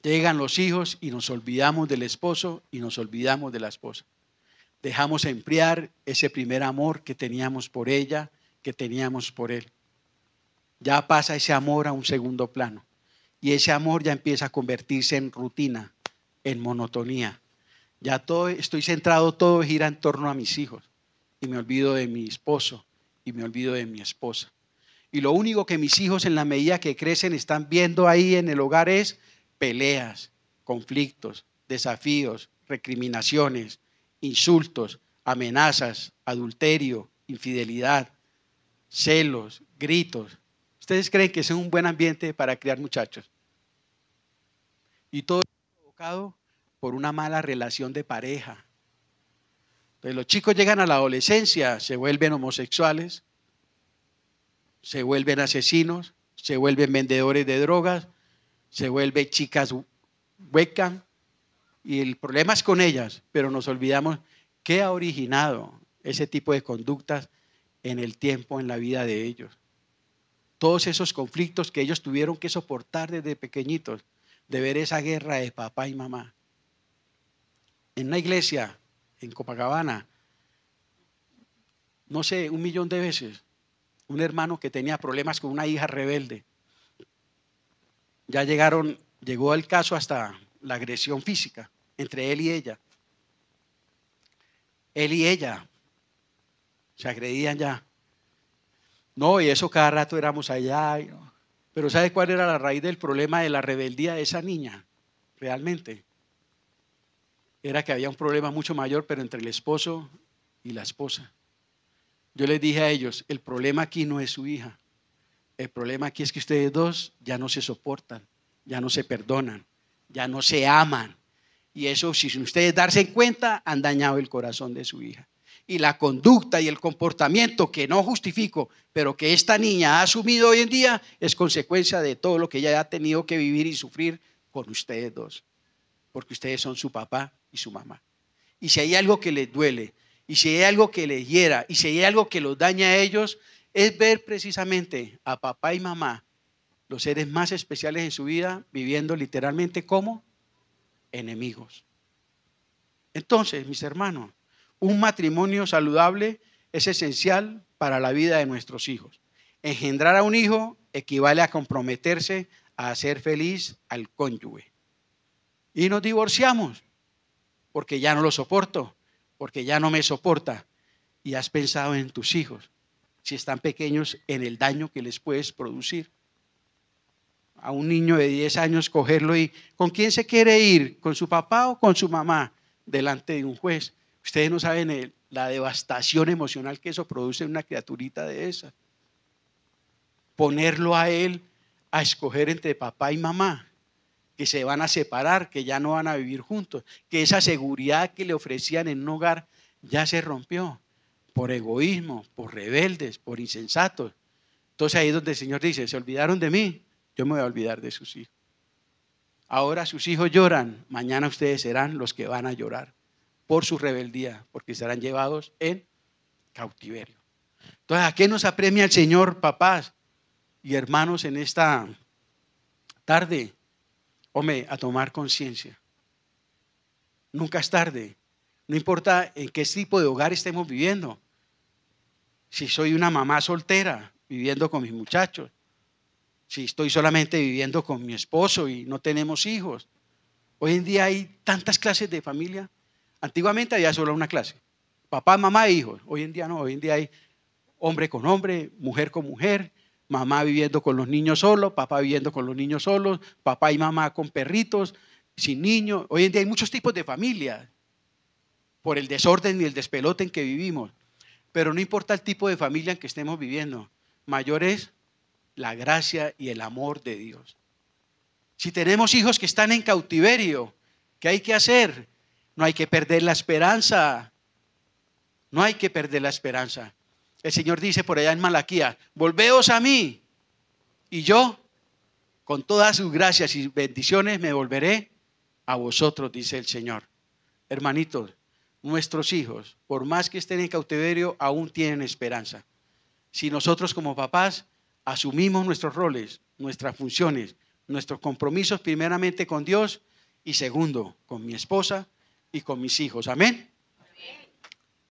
Llegan los hijos y nos olvidamos del esposo y nos olvidamos de la esposa. Dejamos enfriar ese primer amor que teníamos por ella, que teníamos por él. Ya pasa ese amor a un segundo plano. Y ese amor ya empieza a convertirse en rutina, en monotonía. Ya estoy centrado, todo gira en torno a mis hijos. Y me olvido de mi esposo y me olvido de mi esposa. Y lo único que mis hijos en la medida que crecen están viendo ahí en el hogar es peleas, conflictos, desafíos, recriminaciones, insultos, amenazas, adulterio, infidelidad, celos, gritos. ¿Ustedes creen que ese es un buen ambiente para criar muchachos? Y todo es provocado por una mala relación de pareja. Entonces los chicos llegan a la adolescencia, se vuelven homosexuales, se vuelven asesinos, se vuelven vendedores de drogas, se vuelven chicas webcam, y el problema es con ellas, pero nos olvidamos qué ha originado ese tipo de conductas en el tiempo, en la vida de ellos. Todos esos conflictos que ellos tuvieron que soportar desde pequeñitos, de ver esa guerra de papá y mamá. En una iglesia, en Copacabana, no sé, 1.000.000 de veces, un hermano que tenía problemas con una hija rebelde. Ya llegó el caso hasta la agresión física entre él y ella. Él y ella se agredían ya. No, y eso cada rato éramos allá. Pero ¿sabe cuál era la raíz del problema de la rebeldía de esa niña? Realmente. Era que había un problema mucho mayor, pero entre el esposo y la esposa. Yo les dije a ellos, el problema aquí no es su hija. El problema aquí es que ustedes dos ya no se soportan, ya no se perdonan, ya no se aman. Y eso, si ustedes darse cuenta, han dañado el corazón de su hija. Y la conducta y el comportamiento que no justifico, pero que esta niña ha asumido hoy en día, es consecuencia de todo lo que ella ha tenido que vivir y sufrir con ustedes dos. Porque ustedes son su papá y su mamá. Y si hay algo que les duele, y si hay algo que les hiera, y si hay algo que los daña a ellos, es ver precisamente a papá y mamá, los seres más especiales en su vida, viviendo literalmente como enemigos. Entonces, mis hermanos, un matrimonio saludable es esencial para la vida de nuestros hijos. Engendrar a un hijo equivale a comprometerse a hacer feliz al cónyuge. Y nos divorciamos porque ya no lo soporto, porque ya no me soporta. Y has pensado en tus hijos, si están pequeños, en el daño que les puedes producir. a un niño de 10 años, cogerlo y ¿con quién se quiere ir? ¿Con su papá o con su mamá? Delante de un juez. Ustedes no saben la devastación emocional que eso produce en una criaturita de esa. Ponerlo a él a escoger entre papá y mamá, que se van a separar, que ya no van a vivir juntos, que esa seguridad que le ofrecían en un hogar ya se rompió por egoísmo, por rebeldes, por insensatos. Entonces ahí es donde el Señor dice, se olvidaron de mí, yo me voy a olvidar de sus hijos. Ahora sus hijos lloran, mañana ustedes serán los que van a llorar por su rebeldía, porque serán llevados en cautiverio. Entonces, ¿a qué nos apremia el Señor, papás y hermanos, en esta tarde? Hombre, a tomar conciencia. Nunca es tarde. No importa en qué tipo de hogar estemos viviendo. Si soy una mamá soltera, viviendo con mis muchachos. Si estoy solamente viviendo con mi esposo y no tenemos hijos. Hoy en día hay tantas clases de familia. Antiguamente había solo una clase. Papá, mamá e hijos. Hoy en día no. Hoy en día hay hombre con hombre, mujer con mujer. Mamá viviendo con los niños solos, papá viviendo con los niños solos, papá y mamá con perritos, sin niños. Hoy en día hay muchos tipos de familia por el desorden y el despelote en que vivimos. Pero no importa el tipo de familia en que estemos viviendo, mayor es la gracia y el amor de Dios. Si tenemos hijos que están en cautiverio, ¿qué hay que hacer? No hay que perder la esperanza. No hay que perder la esperanza. El Señor dice por allá en Malaquías, volveos a mí y yo con todas sus gracias y bendiciones me volveré a vosotros, dice el Señor. Hermanitos, nuestros hijos, por más que estén en cautiverio, aún tienen esperanza. Si nosotros como papás asumimos nuestros roles, nuestras funciones, nuestros compromisos primeramente con Dios y segundo, con mi esposa y con mis hijos. Amén.